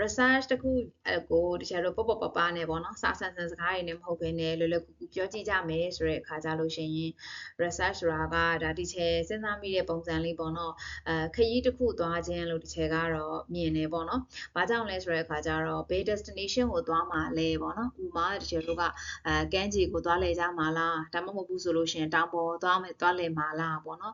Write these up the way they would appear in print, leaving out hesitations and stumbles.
research တခုကိုတခြားတော့ပေါ့ပါနဲ့ပေါ့နော်စာဆန်စကားတွေနဲ့မဟုတ်ဘဲနဲ့လွယ်လွယ်ကူကူပြောကြည့်ကြမယ်ဆိုတဲ့အခါကြလို့ရှိရင် research ဆိုတာကဒါဒီချေစဉ်းစားမိတဲ့ပုံစံလေးပေါ့နော်ခရီးတစ်ခုသွားခြင်းလို့ဒီချေကတော့မြင်နေပေါ့နော်ဘာကြောင့်လဲဆိုတဲ့အခါကျတော့ base destination ကိုသွားမှာလဲပေါ့နော်ဥမာဒီချေတို့ကကမ်းခြေကိုသွားလဲကြမှာလားဒါမှမဟုတ်ဘူးဆိုလို့ရှိရင်တောင်ပေါ်သွားလဲမှာလားပေါ့နော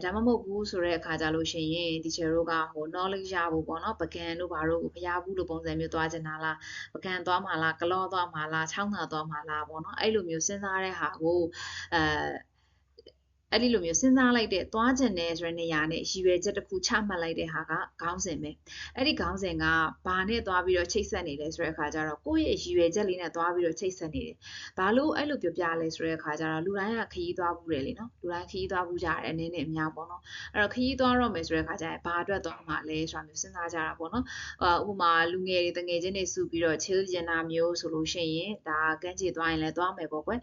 ်ဒါမှမဟုတ်ဘူးဆိုတဲ့အခါကြလို့ရှိရင်ဒီချေတို့ကဟို knowledge ရဖို့ပေါ့နော်ပကံတို့ဘာတို့ကိုဖျားဘူးလို့ပုံစံမျိုးသွားချင်တာလားပကံသွားမှာလားကလောသွားမှာလားချောင်းသာသွားမှာလားပေါ့နော်အဲ့လိုမျိုးစဉ်းစားတဲ့ဟာကိုအဲ့ဒီလိုမျိုးစဉ်းစားလိုက်တဲ့သွားကျင်တဲ့ဆိုတဲ့နေရာနဲ့ရည်ရွယ်ချက်တစ်ခုချမှတ်လိုက်တဲ့ဟာကခေါင်းစဉ်ပဲအဲ့ဒီခေါင်းစဉ်ကဘာနဲ့သွားပြီးတော့ချိတ်ဆက်နေလဲဆိုတဲ့အခါကျတော့ကိုယ့်ရဲ့ရည်ရွယ်ချက်လေးနဲ့သွားပြီးတော့ချိတ်ဆက်နေတယ်ဘာလို့အဲ့လိုပြောပြလဲဆိုတဲ့အခါကျတော့လူတိုင်းကခရီးသွားဘူးတယ်လေနော်လူတိုင်းခရီးသွားဘူးကြတယ်အနေနဲ့အများပေါ့နော်အဲ့တော့ခရီးသွားတော့မယ်ဆိုတဲ့အခါကျရင်ဘာအတွက်သွားမှာလဲဆိုတာမျိုးစဉ်းစားကြတာပေါ့နော်ဥပမာလူငယ်တွေတငယ်ချင်းတွေစုပြီးတော့ chill ကျင်တာမျိုးဆိုလို့ရှိရင်ဒါကမ်းခြေသွားရင်လည်းသွားမယ်ပေါ့ကွယ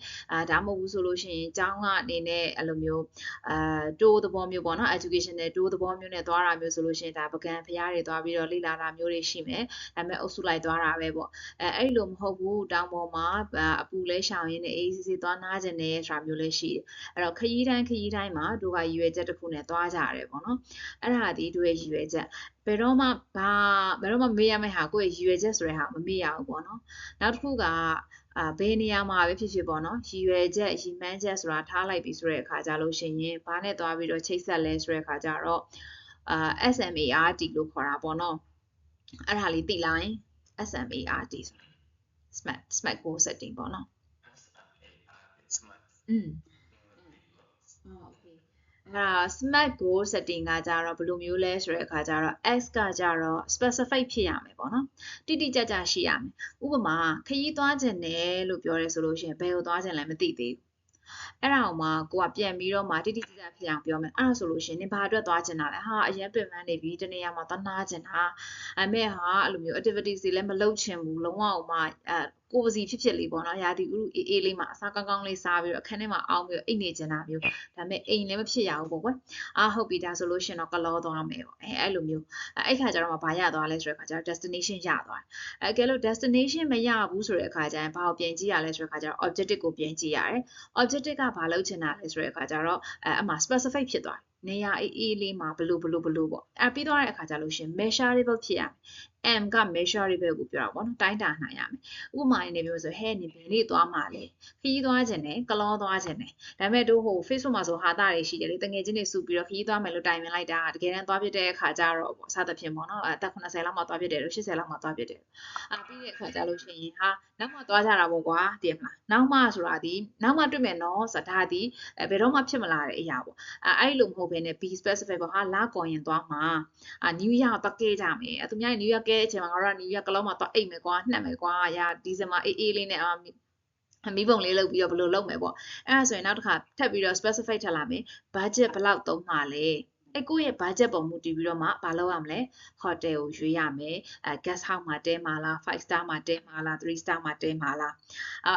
်ဒါမှမဟုတ်ဘူးဆိုလို့ရှိရင်ကျောင်းကအနေနဲ့အဲ့လိုမျိုးတိုးသဘောမျိုးပေါ့နော် educational တိုးသဘောမျိုးနဲ့သွားတာမျိုးဆိုလို့ရှိရင်ဒါပကံဖျားတွေသွားပြီးတော့လေ့လာတာမျိုးတွေရှိမယ်ဒါပေမဲ့အုပ်စုလိုက်သွားတာပဲပေါ့အဲ့လိုမဟုတ်ဘူးတောင်ပေါ်မှာအပူလဲရှောင်ရင်းနဲ့အေးစစ်သွားနားကျင်တယ်ဆိုတာမျိုးလည်းရှိတယ်အဲ့တော့ခရီးတိုင်းမှာတို့ကရည်ရွယ်ချက်တစ်ခုနဲ့သွားကြရတယ်ပေါ့နော်အဲ့ဒါဒီတို့ရဲ့ရည်ရွယ်ချက်ဘယ်တော့မှမေးရမယ့်ဟာကိုယ့်ရဲ့ရည်ရွယ်ချက်ဆိုတဲ့ဟာမမေ့ရဘူးပေါ့နော်နောက်တစ်ခုကဘယ်နေရာမှာပဲဖြစ်ဖြစ်ပေါ့နော်ရည်ရွယ်ချက်ရည်မှန်းချက်ဆိုတာထားလိုက်ပြီဆိုတဲ့အခါကြလို့ရှိရင်ဘာနဲ့သွားပြီးတော့ချိတ်ဆက်လဲဆိုတဲ့အခါကြတော့ SMART လို့ခေါ်တာပေါ့နော်အဲ့ဒါလေးသိလိုက် SMART SMART goal setting ပေါ့နော်SMART goal setting ကကြတော့ဘယ်လိုမျိုးလဲဆိုတဲ့အခါကျတော့ S ကကြတော့ specific ဖြစ်ရမယ်ပေါ့နော်တိတိကျကျရှိရမယ်ဥပမာခရီးသွားခြင်းတယ်လို့ပြောရဲဆိုလို့ရှိရင်ဘယ်ကိုသွားခြင်းလဲမသိသေးဘူးအဲ့ဒါမှကိုကပြန်ပြီးတော့မှတိတိကျကျဖြစ်အောင်ပြောမယ်အဲ့ဒါဆိုလို့ရှိရင်နင်ဘာအတွက်သွားချင်တာလဲဟာအရင်ပင်ပန်းနေပြီတနေ့မှသွားနားချင်တာအမေဟာအဲ့လိုမျိုး activities တွေလည်းမလုပ်ချင်ဘူးလုံးဝမှကိုယ်ပစီဖြစ်လေးပေါ့နော်ရာသီဥတုအေးလေးမှာအစားကောင်းလေးစားပြီးတော့အခန်းထဲမှာအောင်းပြီးတော့အိတ်နေချင်တာမျိုးဒါပေမဲ့အိမ်လည်းမဖြစ်ရဘူးပေါ့ကွယ်ဟုတ်ပြီဒါဆိုလို့ရှိရင်တော့ကလောသွားမယ်ပေါ့အဲ့လိုမျိုးအဲ့ခါကျတော့မှဘာရသွားလဲဆိုတဲ့အခါကျတော့ destination ရသွားတယ်ကဲလို့ destination မရဘူးဆိုတဲ့အခါကျရင်ဘာကိုပြင်ကြည့်ရလဲဆိုတဲ့အခါကျတော့ objective ကိုပြင်ကြည့်ရတယ် objective ကဘာလုပ်ချင်တာလဲဆိုတဲ့အခါကျတော့အမှ specific ဖြစ်သွားတယ်နေရာအေးလေးမှာဘလို့ပေါ့ပြီးသွားတဲ့အခါကျလို့ရှင် measurable ဖြစ်ရမယ် M က measurable ကိုပြောတာပေါ့နော်တိုင်းတာနိုင်ရမယ်ဥပမာနေပြောဆိုဟဲ့နေဘယ်နေ့သွားမှာလဲခရီးသွားခြင်းနဲ့ကလောသွားခြင်းနဲ့ဒါပေမဲ့တို့ဟို Facebook မှာဆိုဟာတာတွေရှိတယ်လေတငယ်ချင်းတွေစုပြီးတော့ခရီးသွားမယ်လို့တိုင်ပင်လိုက်တာတကယ်တမ်းသွားဖြစ်တဲ့အခါကျတော့ပေါ့စသဖြင့်ပေါ့နော်အသက်80လောက်မှသွားဖြစ်တယ်လို့80လောက်မှသွားဖြစ်တယ်ပြီးတဲ့အခါကျလို့ရှိရင်ဟာနောက်မှသွားကြတာပေါ့ကွာတည်မလားနောက်မှဆိုတာဒီနောက်မှတွေ့မယ်နော်ဆိုတာဒီဘယ်တော့မှဖြစ်မလာတဲ့အရာပေါ့အဲ့လိုမဟုတ်ဘဲနဲ့ be specific ပေါ့ဟာလာကော်ရင်သွားမှာNew Year သွားကဲကြမယ်သူများ New Year ကဲအချိန်မှာငါတို့က New Year ကလောမှာသွားအိတ်မယ်ကွာနှက်မယ်ကွာရာဒီဇင်ဘာအေးလေးနဲ့မီးပုံလေးလုပ်ပြီးတော့ဘယ်လိုလုပ်မယ်ပေါ့အဲ့ဒါဆိုရင်နောက်တစ်ခါထပ်ပြီးတော့ specific ထပ်လာမယ် budget ဘယ်လောက်သုံးမှာလဲကိုယ့်ရဲ့ budget ပုံမူတည်ပြီးတော့မှဘာလုပ်ရမလဲ hotel ကိုရွေးရမယ်guest house မှာတဲမှာလား5 star မှာတဲမှာလား3 star မှာတဲမှာလာ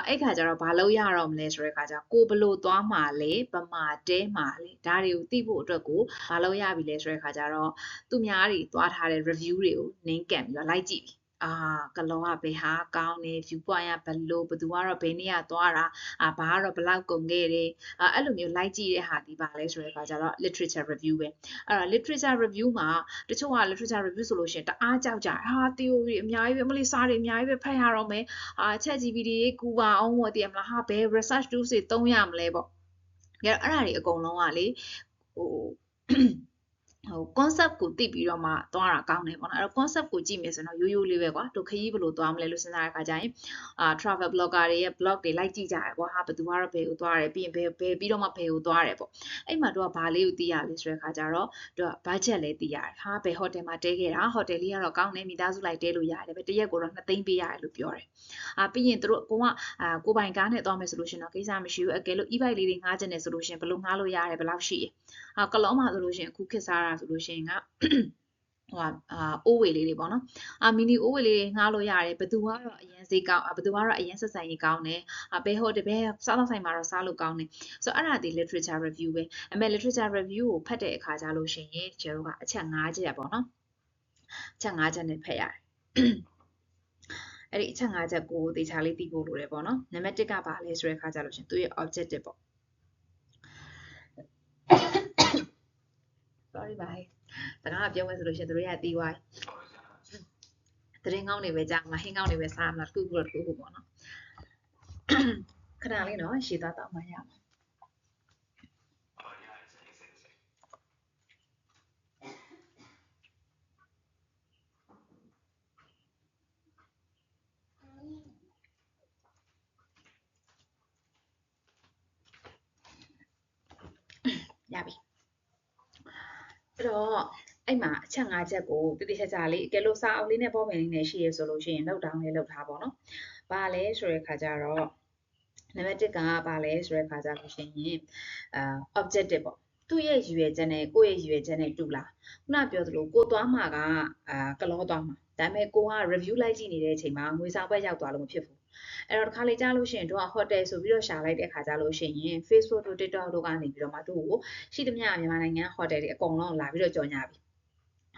းအဲ့ခါကျတော့ဘာလုပ်ရတော့မလဲဆိုတဲ့ခါကျကိုဘလို့သွားမှာလဲပမာတဲမှာလဲဒါတွေကိုသိဖို့အတွက်ကိုဘာလုပ်ရပြီလဲဆိုတဲ့ခါကျတော့သူများတွေသွားထားတဲ့ review တွေကိုနင်းကန်ပြီးတော့လိုက်ကြည့်ပြီကလောကဘယ်ဟာကောင်းနေ view point ကဘယ်လိုဘသူကတော့ဘယ်နေ့ကသွားတာဘာကတော့ဘယ်လောက်ကုန်ခဲ့တယ်အဲ့လိုမျိုးလိုက်ကြည့်တဲ့ဟာဒီပါလဲဆိုတဲ့အခါကျတော့ literature review ပဲအဲ့တော့ literature review မှာတချို့က literature review ဆိုလို့ရှိရင်တအားကြောက်ကြtheory အများကြီးပဲမလေးစားတွေအများကြီးပဲဖတ်ရတော့မယ်chat GPT ရေးကူပါအောင်ပေါ့တည်မလားဘယ် research tools တွေသုံးရမလဲပေါ့အဲ့ဒါတွေအကုန်လုံးကလေဟိုconcept ကိုသိပြီးတော့မှသွားတာကောင်းတယ်ပေါ့နော်အဲ့တော့ concept ကိုကြည့်မယ်ဆိုတော့ရိုးလေးပဲကွာတို့ခရီးဘယ်လိုသွားမလဲလို့စဉ်းစားတဲ့အခါကျရင်travel blogger တွေရဲ့ blog တွေလိုက်ကြည့်ကြရပေါ့ဟာဘယ်သူကတော့ဘယ်ကိုသွားတယ်ပြီးရင်ဘယ်ပြီးတော့မှဘယ်ကိုသွားတယ်ပေါ့အဲ့မှာတို့ကဘာလေးကိုသိရလဲဆိုတဲ့အခါကျတော့တို့က budget လေးသိရတယ်ဟာဘယ် hotel မှာတဲခဲ့တာ hotel လေးကတော့ကောင်းတယ်မိသားစုလိုက်တဲလို့ရတယ်ပဲတစ်ရက်ကိုတော့2သိန်းပေးရတယ်လို့ပြောတယ်ပြီးရင်တို့ကိုပိုင်ကားနဲ့သွားမယ်ဆိုလို့ရှင်တော့ကိစ္စမရှိဘူးအကယ်လို့ e-bike လေးတွေငှားချင်တယ်ဆိုလို့ရှင်ဘယ်လိုငှားလို့ရတယ်ဘယ်လောက်ရှိရကလောမှာဆိုလို့ရှင်အခုခေတ်စားတာဆိုလို့ရှင်ကအိုးဝေလေးတွေပေါ့နော်မီနီအိုးဝေလေးတွေငှားလို့ရတယ်ဘယ်သူကတော့အရင်ဈေးကောင်းဘယ်သူကတော့အရင်ဆက်ဆိုင်ကြီးကောင်းတယ်ဘယ်ဟိုတပည့်စားတော့ဆိုင်မှာတော့စားလို့ကောင်းတယ်ဆိုတော့အဲ့ဒါဒီ literature review ပဲအမေ literature review ကိုဖတ်တဲ့အခါကျလို့ရှိရင်ကျတို့ကအချက်5ချက်ပေါ့နော် ချက်၅ချက်နဲ့ဖက်ရတယ်အဲ့ဒီအချက်၅ချက်ကိုတေချာလေးသိဖို့လိုတယ်ပေါ့နော်နံပါတ်1ကဘာလဲဆိုတဲ့အခါကျလို့ရှင်သူရဲ့ objective ပေါ့ sorry bye စကားပြောမယ်ဆိုလို့ရှင်သူတို့ရတီးဝိုင်းသတင်းကောင်းတွေပဲကြားမှာဟင်းကောင်းတွေပဲစားမှာတစ်ခုခုပေါ့နော်ခဏလေးနော်ရှည်သွားတော့မှရမှာရပြီအဲ့တော့အဲ့မှာအချက်၅ချက်ကိုတိတိကျကျလေးကဲလို့စာအုပ်လေးနဲ့ပေါ်မယ်လေးနဲ့ရှိရဆိုလို့ရှိရင်လောက်တောင်းလေးလောက်ထားပါတော့။ဘာလဲဆိုတဲ့ခါကျတော့နံပါတ်1ကဘာလဲဆိုတဲ့ခါကျလို့ရှိရင်objective ပေါ့။သူ့ရဲ့ရည်ရွယ်ချက်နဲ့ကိုယ့်ရဲ့ရည်ရွယ်ချက်နဲ့တူလား။ခုနပြောသလိုကိုသွားမှာကကလောသွားမှာ။ဒါပေမဲ့ကိုက review လိုက်ကြည့်နေတဲ့အချိန်မှာငွေဆောင်ဘက်ရောက်သွားလို့မဖြစ်ဘူး။အဲ့တော့တစ်ခါလေကြားလို့ရှိရင်တို့က hotel ဆိုပြီးတော့ရှာလိုက်တဲ့ခါကျလို့ရှိရင် Facebook တို့ TikTok တို့ကနေပြီးတော့မှတို့ကိုရှိသမျှမြန်မာနိုင်ငံ hotel တွေအကုန်လုံးလာပြီးတော့ကြော်ညာပြီ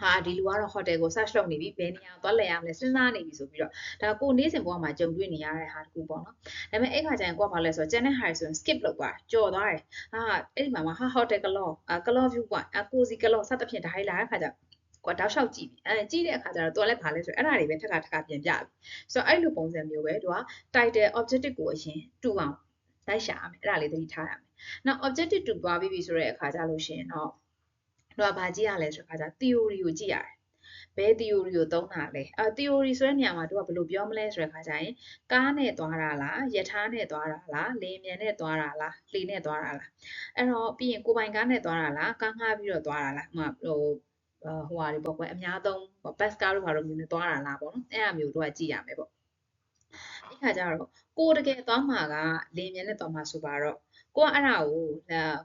ဟာဒီလူကတော့ hotel ကို search လုပ်နေပြီဘယ်နေရာသွားလဲရမလဲစဉ်းစားနေပြီဆိုပြီးတော့ဒါကိုနေ့စဉ်ဘဝမှာကြုံတွေ့နေရတဲ့ဟာတခုပေါ့နော်ဒါပေမဲ့အဲ့ခါကျရင်ကိုကဘာလဲဆိုတော့ channel high ဆိုရင် skip လုပ်သွားကြော်သွားတယ်ဟာအဲ့ဒီမှာဟာ hotel ကလော view ကွာကိုစီကလောစသဖြင့်ဒါဟိုက်လာတဲ့ခါကျကိုတောက်လျှောက်ကြည့်ပြီကြည့်တဲ့အခါကျတော့သူကလည်းဘာလဲဆိုတော့အဲ့ဒါတွေပဲထပ်ပြန်ပြပြီဆိုတော့အဲ့လိုပုံစံမျိုးပဲသူက title objective ကိုအရင်တူအောင်လိုက်ရှာရမယ်အဲ့ဒါလေးသတိထားရမယ်နောက် objective တူသွားပြီဆိုတဲ့အခါကျလို့ရှိရင်တော့တော့ဗာကြည့်ရလဲဆိုတော့ theory ကိုကြည့်ရတယ်ဘယ် theory ကိုသုံးတာလဲtheory ဆိုတဲ့နေရာမှာတို့ကဘယ်လိုပြောမလဲဆိုတဲ့အခါကျရင်ကားနဲ့သွားတာလားယထာနဲ့သွားတာလားလေမြန်နဲ့သွားတာလားလှေနဲ့သွားတာလားအဲ့တော့ပြီးရင်ကိုပိုင်ကားနဲ့သွားတာလားကားငှားပြီးတော့သွားတာလားဟိုဟာတွေပေါ့ကွယ်အများသုံး bus ကားတို့ဘာလို့မျိုးနဲ့သွားတာလားပေါ့နော်အဲ့အမျိုးတို့ကကြည့်ရမယ်ပေါ့အဲ့ခါကျတော့ကိုတကယ်သွားမှာကလေမြန်နဲ့သွားမှာဆိုပါတော့ကိုကအဲ့ဒါကို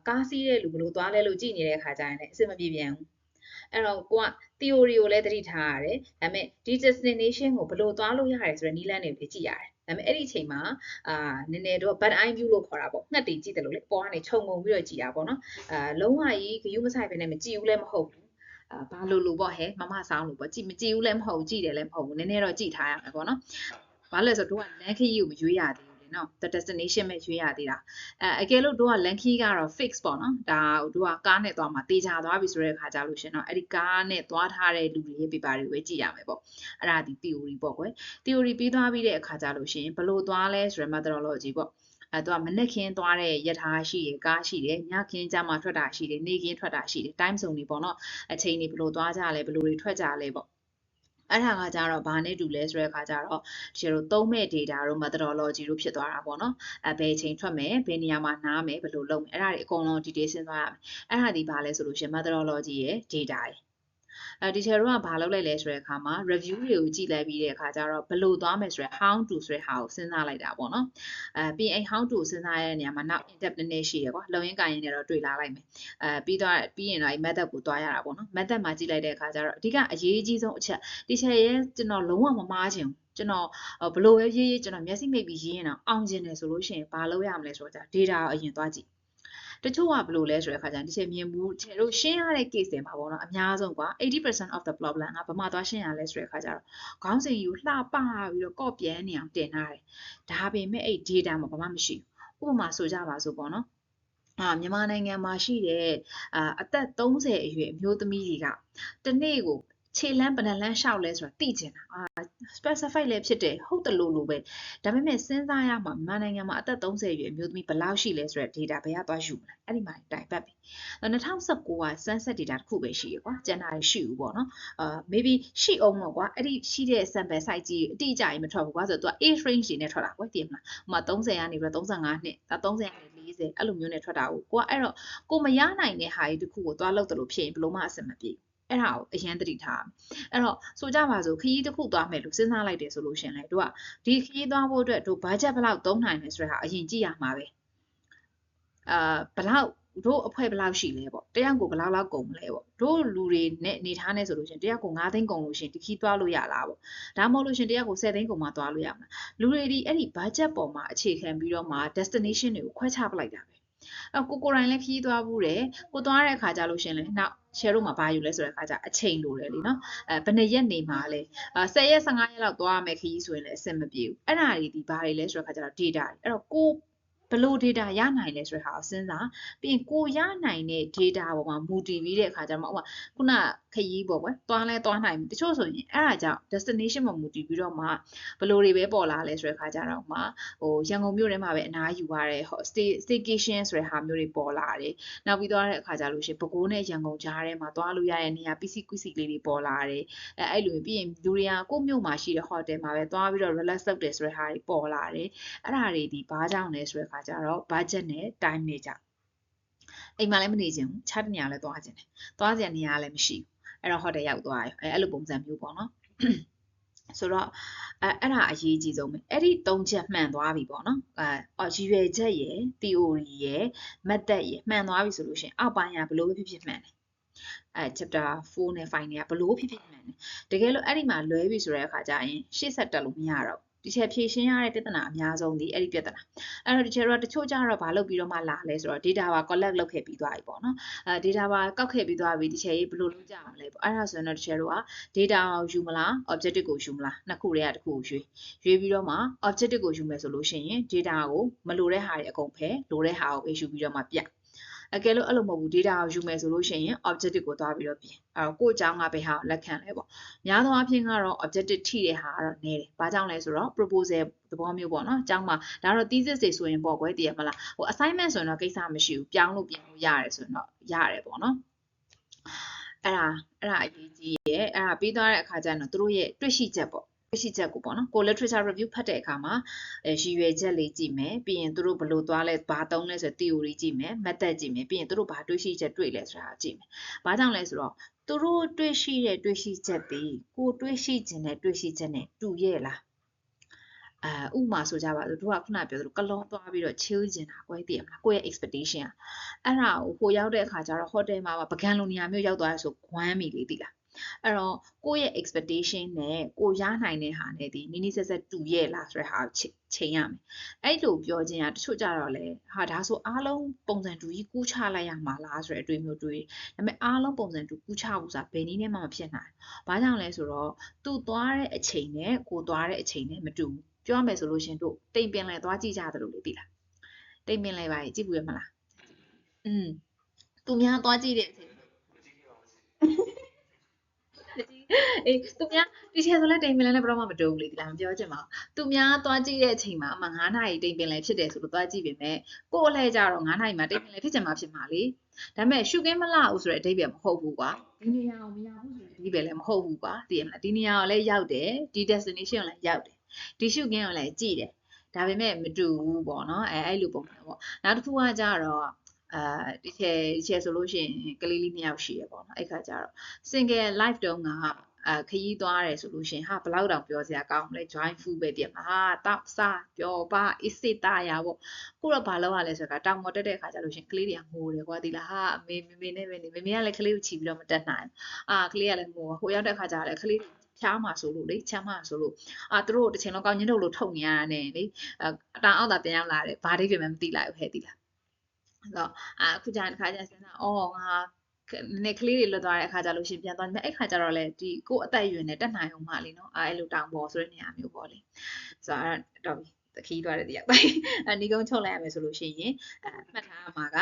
ကားစီးတဲ့လူဘယ်လိုသွားလဲလို့ကြည့်နေတဲ့အခါကျရင်လည်းအဆင်မပြေပြန်ဘူးအဲ့တော့ကိုက theory ကိုလည်းသတိထားရတယ်ဒါပေမဲ့ဒီ destination ကိုဘယ်လိုသွားလို့ရတယ်ဆိုတဲ့နည်းလမ်းတွေကိုကြည့်ရတယ်ဒါပေမဲ့အဲ့ဒီအချိန်မှာနည်းနည်းတော့ bad eye view လို့ခေါ်တာပေါ့ငှက်တွေကြည့်တယ်လို့လေပေါ်ကနေခြုံငုံပြီးတော့ကြည့်တာပေါ့နော်လုံးဝကြီးဂယုမဆိုင်ပဲနဲ့မကြည့်ဘူးလည်းမဟုတ်ဘူးဘာလို့ပေါ့ဟဲ့မမဆောင်လို့ပေါ့မကြည့်ဘူးလည်းမဟုတ်ကြည့်တယ်လည်းမဟုတ်ဘူးနည်းနည်းတော့ကြည့်ထားရမယ်ပေါ့နော်ဘာလဲဆိုတော့တို့ကလမ်းခရီးကိုမရွေးရသေးဘူးနော် the destination ပဲရွေးရသေးတာအကယ်လို့တို့ကလမ်းခရီးကတော့ fix ပေါ့နော်ဒါတို့ကကားနဲ့သွားမှာတေချာသွားပြီဆိုတဲ့အခါကြလို့ရှင်တော့အဲ့ဒီကားနဲ့သွားထားတဲ့လူတွေရဲ့ paper တွေပဲကြည့်ရမယ်ပေါ့အဲ့ဒါဒီ theory ပေါ့ကွယ် theory ပြီးသွားပြီးတဲ့အခါကြလို့ရှင်ဘယ်လိုသွားလဲဆိုတဲ့ methodology ပေါ့သူကမနက်ခင်းသွားတဲ့ယထာရှိရယ်ကားရှိတယ်ညခင်းကျမှထွက်တာရှိတယ်နေ့ခင်းထွက်တာရှိတယ် time zone တွေပေါ့နော်အချိန်တွေဘယ်လိုသွားကြလဲဘယ်လိုတွေထွက်ကြလဲပေါ့အဲ့ဒါကကြတော့ဘာနဲ့တူလဲဆိုတဲ့အခါကျတော့ဒီလိုသုံးမဲ့ data တို့ methodology တို့ဖြစ်သွားတာပေါ့နော်ဘယ်အချိန်ထွက်မယ်ဘယ်နေရာမှာနားမယ်ဘယ်လိုလုပ်မယ်အဲ့ဒါတွေအကုန်လုံး detail ဆင်းသွားရမယ်အဲ့ဒါဒီဘာလဲဆိုလို့ရှင် methodology ရဲ့ data ရဲ့ဒီချာတို့ကဘာလုပ်လိုက်လဲဆိုတဲ့အခါမှာ review တွေကိုကြည့်လိုက်ပြီးတဲ့အခါကျတော့ဘယ်လိုသွားမယ်ဆိုတဲ့ how to ဆိုတဲ့ဟာကိုစဉ်းစားလိုက်တာပေါ့နော်ပြီးရင် how to စဉ်းစားရတဲ့နေရာမှာနောက် in-depth နည်းနည်းရှိရယ်ကွာလုံရင်းကိုင်းရင်းနဲ့တော့တွေ့လာလိုက်မယ်ပြီးရင်တော့ method ကိုတွားရတာပေါ့နော် method မှာကြည့်လိုက်တဲ့အခါကျတော့အဓိကအရေးကြီးဆုံးအချက်ဒီချာရဲ့ကျွန်တော်လုံးဝမမားချင်ဘူးကျွန်တော်ဘလို့ပဲရေးကျွန်တော်မျက်စိမိတ်ပြီးရေးရင်တော့အောင်ကျင်တယ်ဆိုလို့ရှိရင်ဘာလုပ်ရမလဲဆိုတော့ data ကိုအရင်သွားကြည့်တချို့ကဘယ်လိုလဲဆိုတဲ့အခါကျရင်ဒီချက်မြင်ဘူးခြေတို့ရှင်းရတဲ့ case တွေမှာပေါ့နော်အများဆုံးကွာ 80% of the problem ကဘာမှသွားရှင်းရလဲဆိုတဲ့အခါကျတော့ခေါင်းစဉ်ယူလှပပြီးတော့ကော့ပြန်နေအောင်တင်ထားတယ်ဒါပေမဲ့အဲ့ data မှာဘာမှမရှိဘူးဥပမာဆိုကြပါစို့ပေါ့နော်မြန်မာနိုင်ငံမှာရှိတဲ့အသက်30အရွယ်အမျိုးသမီးတွေကတနေ့ကိုခြေလမ်းဘယ်နှလမ်းလျှောက်လဲဆိုတာသိချင်တာspecify လည်းဖြစ်တယ်ဟုတ်တယ်လို့ပဲဒါပေမဲ့စဉ်းစားရမှာမြန်မာနိုင်ငံမှာအသက်30ရွယ်အမျိုးသမီးဘယ်လောက်ရှိလဲဆိုတဲ့ data ဘယ်ကသွားယူမလဲအဲ့ဒီမှာတိုင်ပတ်ပြီ2019က census data တစ်ခုပဲရှိရကွာကျန်တာရှိဘူးပေါ့နော်maybe ရှိအောင်တော့ကွာအဲ့ဒီရှိတဲ့ sample size ကြီးအတိအကျကြီးမထွက်ဘူးကွာဆိုတော့သူက age range တွေနဲ့ထွက်တာကွာသိရမလားဥပမာ30ကနေပြီးတော့35နှစ်30ကနေ40အဲ့လိုမျိုးနဲ့ထွက်တာကိုကအဲ့တော့ကိုမရနိုင်တဲ့ဟာကြီးတစ်ခုကိုသွားလောက်တယ်လို့ဖြစ်ရင်ဘယ်လိုမှအဆင်မပြေဘူးအဲ့ဒါကိုအရင်သတိထားအဲ့တော့ဆိုကြပါစို့ခရီးတစ်ခုသွားမယ်လို့စဉ်းစားလိုက်တယ်ဆိုလို့ရှင်လေတို့ကဒီခရီးသွားဖို့အတွက်တို့ budget ဘယ်လောက်သုံးနိုင်လဲဆိုတဲ့ဟာအရင်ကြည့်ရမှာပဲဘယ်လောက်တို့အဖွဲ့ဘယ်လောက်ရှိလဲပေါ့တယောက်ကိုဘယ်လောက်ကုန်မလဲပေါ့တို့လူတွေနဲ့နေထားနေဆိုလို့ရှင်တယောက်ကို9သိန်းကုန်လို့ရှင်ဒီခီးသွားလို့ရလားပေါ့ဒါမှမဟုတ်လို့ရှင်တယောက်ကို10သိန်းကုန်မှသွားလို့ရမှာလူတွေဒီအဲ့ဒီ budget ပေါ်မှာအခြေခံပြီးတော့မှ destination တွေကိုခွဲခြားပလိုက်တာပဲကိုယ်တိုင်လည်းခီးသွားဘူးတယ်ကိုသွားတဲ့အခါကျလို့ရှင်လေနောက် share တို့မှာဘာယူလဲဆိုတဲ့အခါကျအချိန်လိုတယ်လीနော်ဘယ်နှစ်ရက်နေမှာလဲ10ရက်15ရက်လောက်သွားရမယ်ခရီးဆိုရင်လည်းအဆင်မပြေဘူးအဲ့ဒါတွေဒီဘာတွေလဲဆိုတဲ့အခါကျတော့ data တွေအဲ့တော့ကိုဘလို့ data ရနိုင်လဲဆိုတဲ့ဟာကိုစဉ်းစားပြီးရင်ကိုရနိုင်တဲ့ data ပေါ်မှာမူတည်ပြီးတဲ့အခါကျတော့ဥပမာခုနခရီးပေါ့ကွယ်သွားလဲသွားနိုင်တချို့ဆိုရင်အဲ့ဒါကြောင့် destination မှာမူတည်ပြီးတော့မှဘလို့တွေပဲပေါ်လာလဲဆိုတဲ့အခါကျတော့မှဟိုရန်ကုန်မြို့ထဲမှာပဲအနားယူရတဲ့ staycation ဆိုတဲ့ဟာမျိုးတွေပေါ်လာတယ်နောက်ပြီးသွားတဲ့အခါကျလို့ရှိရင်ပဲခူးနဲ့ရန်ကုန်ကြားထဲမှာသွားလို့ရတဲ့နေရာပစ္စည်းကွစီလေးတွေပေါ်လာတယ်အဲ့လိုပြီးရင်လူတွေကကိုယ့်မြို့မှာရှိတဲ့ hotel မှာပဲသွားပြီးတော့ relax လုပ်တယ်ဆိုတဲ့ဟာတွေပေါ်လာတယ်အဲ့ဒါတွေဒီဘာကြောင့်လဲဆိုတဲ့အခါကျတော့ budget နဲ့ time နဲ့ကြောင့်အိမ်မှာလည်းမနေချင်ဘူးခြားတနေရာလည်းသွားချင်တယ်သွားစရာနေရာလည်းမရှိဘူးအဲ့တော့ hotel ရောက်သွားရောအဲ့လိုပုံစံမျိုးပေါ့နော်ဆိုတော့အဲ့ဒါအရေးကြီးဆုံးပဲအဲ့ဒီ၃ချက်မှန်သွားပြီပေါ့နော်ရည်ရွယ်ချက်ရယ် theory ရယ် method ရယ်မှန်သွားပြီဆိုလို့ရှိရင်အောက်ပိုင်းကဘလို့ဖြစ်ဖြစ်မှန်တယ်chapter 4နဲ့5နဲ့ကဘလို့ဖြစ်ဖြစ်မှန်တယ်တကယ်လို့အဲ့ဒီမှာလွဲပြီဆိုတဲ့အခါကျရင်ရှေ့ဆက်တက်လို့မရတော့ဒီချက်ဖြည့်ရှင်းရတဲ့ပြဿနာအများဆုံးဒီအဲ့ဒီပြဿနာအဲ့တော့ဒီချက်တော့တချို့ကြတော့ဘာလုပ်ပြီးတော့မှလာလဲဆိုတော့ data ပါ collect လုပ်ခဲ့ပြီးသွားပြီပေါ့နော်data ပါကောက်ခဲ့ပြီးသွားပြီဒီချက်ကြီးဘယ်လိုလုပ်ကြအောင်လဲပေါ့အဲ့ဒါဆိုရင်တော့ဒီချက်တို့က data ကိုယူမလား objective ကိုယူမလားနှစ်ခုတည်းကတစ်ခုကိုရွေးပြီးတော့မှ objective ကိုယူမယ်ဆိုလို့ရှိရင် data ကိုမလိုတဲ့ဟာတွေအကုန်ဖယ်လိုတဲ့ဟာကိုပဲယူပြီးတော့မှပြအကယ်လို့အဲ့လိုမဟုတ်ဘူး data ကိုယူမယ်ဆိုလို့ရှိရင် objective ကိုသွားပြီးတော့ပြင်ကိုယ့်အကြောင်းကဘယ်ဟာကိုလက်ခံလဲပေါ့များသောအားဖြင့်ကတော့ objective ထိတဲ့ဟာကတော့နည်းတယ်ဘာကြောင့်လဲဆိုတော့ proposal သဘောမျိုးပေါ့နော်အကြောင်းမှာဒါတော့ thesis တွေဆိုရင်ပေါ့ကွယ်တည်ရမလားဟို assignment ဆိုရင်တော့ကိစ္စမရှိဘူးပြောင်းလို့ပြင်လို့ရတယ်ဆိုရင်တော့ရတယ်ပေါ့နော်အဲ့ဒါအရေးကြီးရဲ့အဲ့ဒါပြီးသွားတဲ့အခါကျတော့သူတို့ရဲ့တွေ့ရှိချက်ပေါ့တွေ့ရှိချက်ကိုပေါ့နော်ကို literature review ဖတ်တဲ့အခါမှာရည်ရွယ်ချက်လေးကြည့်မယ်ပြီးရင်သူတို့ဘယ်လိုသွားလဲဘာသုံးလဲဆို theory ကြည့်မယ် method ကြည့်မယ်ပြီးရင်သူတို့ဘာတွေ့ရှိချက်တွေ့လဲဆိုတာကြည့်မယ်ဘာကြောင့်လဲဆိုတော့သူတို့တွေ့ရှိတဲ့တွေ့ရှိချက်ဒီကိုတွေ့ရှိခြင်းနဲ့တွေ့ရှိချက်နဲ့တူရဲ့လားဥပမာဆိုကြပါစို့တို့ကခုနပြောသလိုကလောသွားပြီးတော့ chill ကျင်တာကွဲတည်ရမလားကိုယ့်ရဲ့ expectation အဲ့ဒါကိုဟိုရောက်တဲ့အခါကျတော့ hotel မှာပကံလိုနေရာမျိုးရောက်သွားရဆိုခွမ်းမိလေတိလားအဲ့တော့ကိုယ့်ရဲ့ expectation နဲ့ကိုရနိုင်တဲ့ဟာနဲ့ဒီနီးနီးဆက်ဆက်တူရဲ့လားဆိုတဲ့ဟာကိုချိန်ရမယ်အဲ့လိုပြောခြင်းကတချို့ကြတော့လေဟာဒါဆိုအားလုံးပုံစံတူကြီးကူးချလိုက်ရမှာလားဆိုတဲ့အတွေ့မျိုးတွေ့ဒါပေမဲ့အားလုံးပုံစံတူကူးချဖို့ဆိုတာဘယ်နည်းနဲ့မှမဖြစ်နိုင်ဘာကြောင့်လဲဆိုတော့သူသွားတဲ့အချိန်နဲ့ကိုသွားတဲ့အချိန်နဲ့မတူဘူးပြောရမယ်ဆိုလို့ရှင်တို့တိမ်ပင်လဲသွားကြည့်ကြသလိုလေသိလားတိမ်ပင်လဲပါကြည့်ဘူးရမလားသူများသွားကြည့်တဲ့အချိန်အေးသူများဒီချက်ဆိုလဲတိမ်ပင်လဲနဲ့ဘယ်တော့မှမတူဘူးလေဒီလားမပြောချင်ပါဘူးသူများသွားကြည့်တဲ့အချိန်မှာအမှ9နာရီတိမ်ပင်လဲဖြစ်တယ်ဆိုလို့သွားကြည့်ပေမဲ့ကို့အလှည့်ကြတော့9နာရီမှာတိမ်ပင်လဲဖြစ်ချင်မှဖြစ်မှာလေဒါပေမဲ့ရှုခင်းမလှဘူးဆိုတဲ့အဓိပ္ပာယ်မဟုတ်ဘူးကွာဒီနေရာကိုမရောက်ဘူးဆိုတဲ့အဓိပ္ပာယ်လည်းမဟုတ်ဘူးကွာသိရမလားဒီနေရာကိုလည်းရောက်တယ်ဒီ destination ကိုလည်းရောက်တယ်ဒီရှုခင်းကိုလည်းကြည့်တယ်ဒါပေမဲ့မတူဘူးပေါ့နော်အဲ့လိုပုံစံပေါ့နောက်တစ်ခုကကြတော့ဒီချက်ဆိုလို့ရှိရင်ကလေးလေး2ယောက်ရှိရပေါ့နော်အဲ့ခါကျတော့ single life တုန်းကခရီးသွားတယ်ဆိုလို့ရှိရင်ဟာဘလောက်တောင်ပြောစရာကောင်းလဲ join food ပဲပြင်မှာဟာတောက်စားပြောပါအစ်စစ်တာရပေါ့ခုတော့ဘာလုပ်ရလဲဆိုတော့တောင်ပေါ်တက်တဲ့ခါကျလို့ရှိရင်ကလေးတွေကငိုတယ်ကွာဒီလားဟာမေနဲ့ပဲနေမေကလည်းကလေးကိုချီပြီးတော့မတက်နိုင်ကလေးကလည်းငိုဟိုရောက်တဲ့ခါကျတော့ကလေးဖြားမှာဆိုလို့လေချမ်းမှာဆိုလို့သူတို့တစ်ချိန်လုံးကောင်းညင်းထုတ်လို့ထုတ်နေရတာနဲ့လေအတောင်အောက်သာပြန်ရောက်လာတယ်ဘာတိပြမယ်မသိလိုက်ဘူးဟဲ့ဒီလားအဲ့တော့အခုကျရင်တစ်ခါကျစဉ်းစားငါနည်းကလေးတွေလွတ်သွားတဲ့အခါကျလို့ရှင်ပြန်သွားတယ်အဲ့ခါကျတော့လေဒီကို့အသက်အရွယ်နဲ့တက်နိုင်အောင်မလေးနော်အဲ့လိုတောင်ပေါ်ဆိုတဲ့နေရာမျိုးပေါ့လေဆိုတော့တော့တခီးသွားတဲ့တရားပိုင်းဒီကုန်းချုပ်လိုက်ရမယ်ဆိုလို့ရှိရင်မှတ်ထားမှာက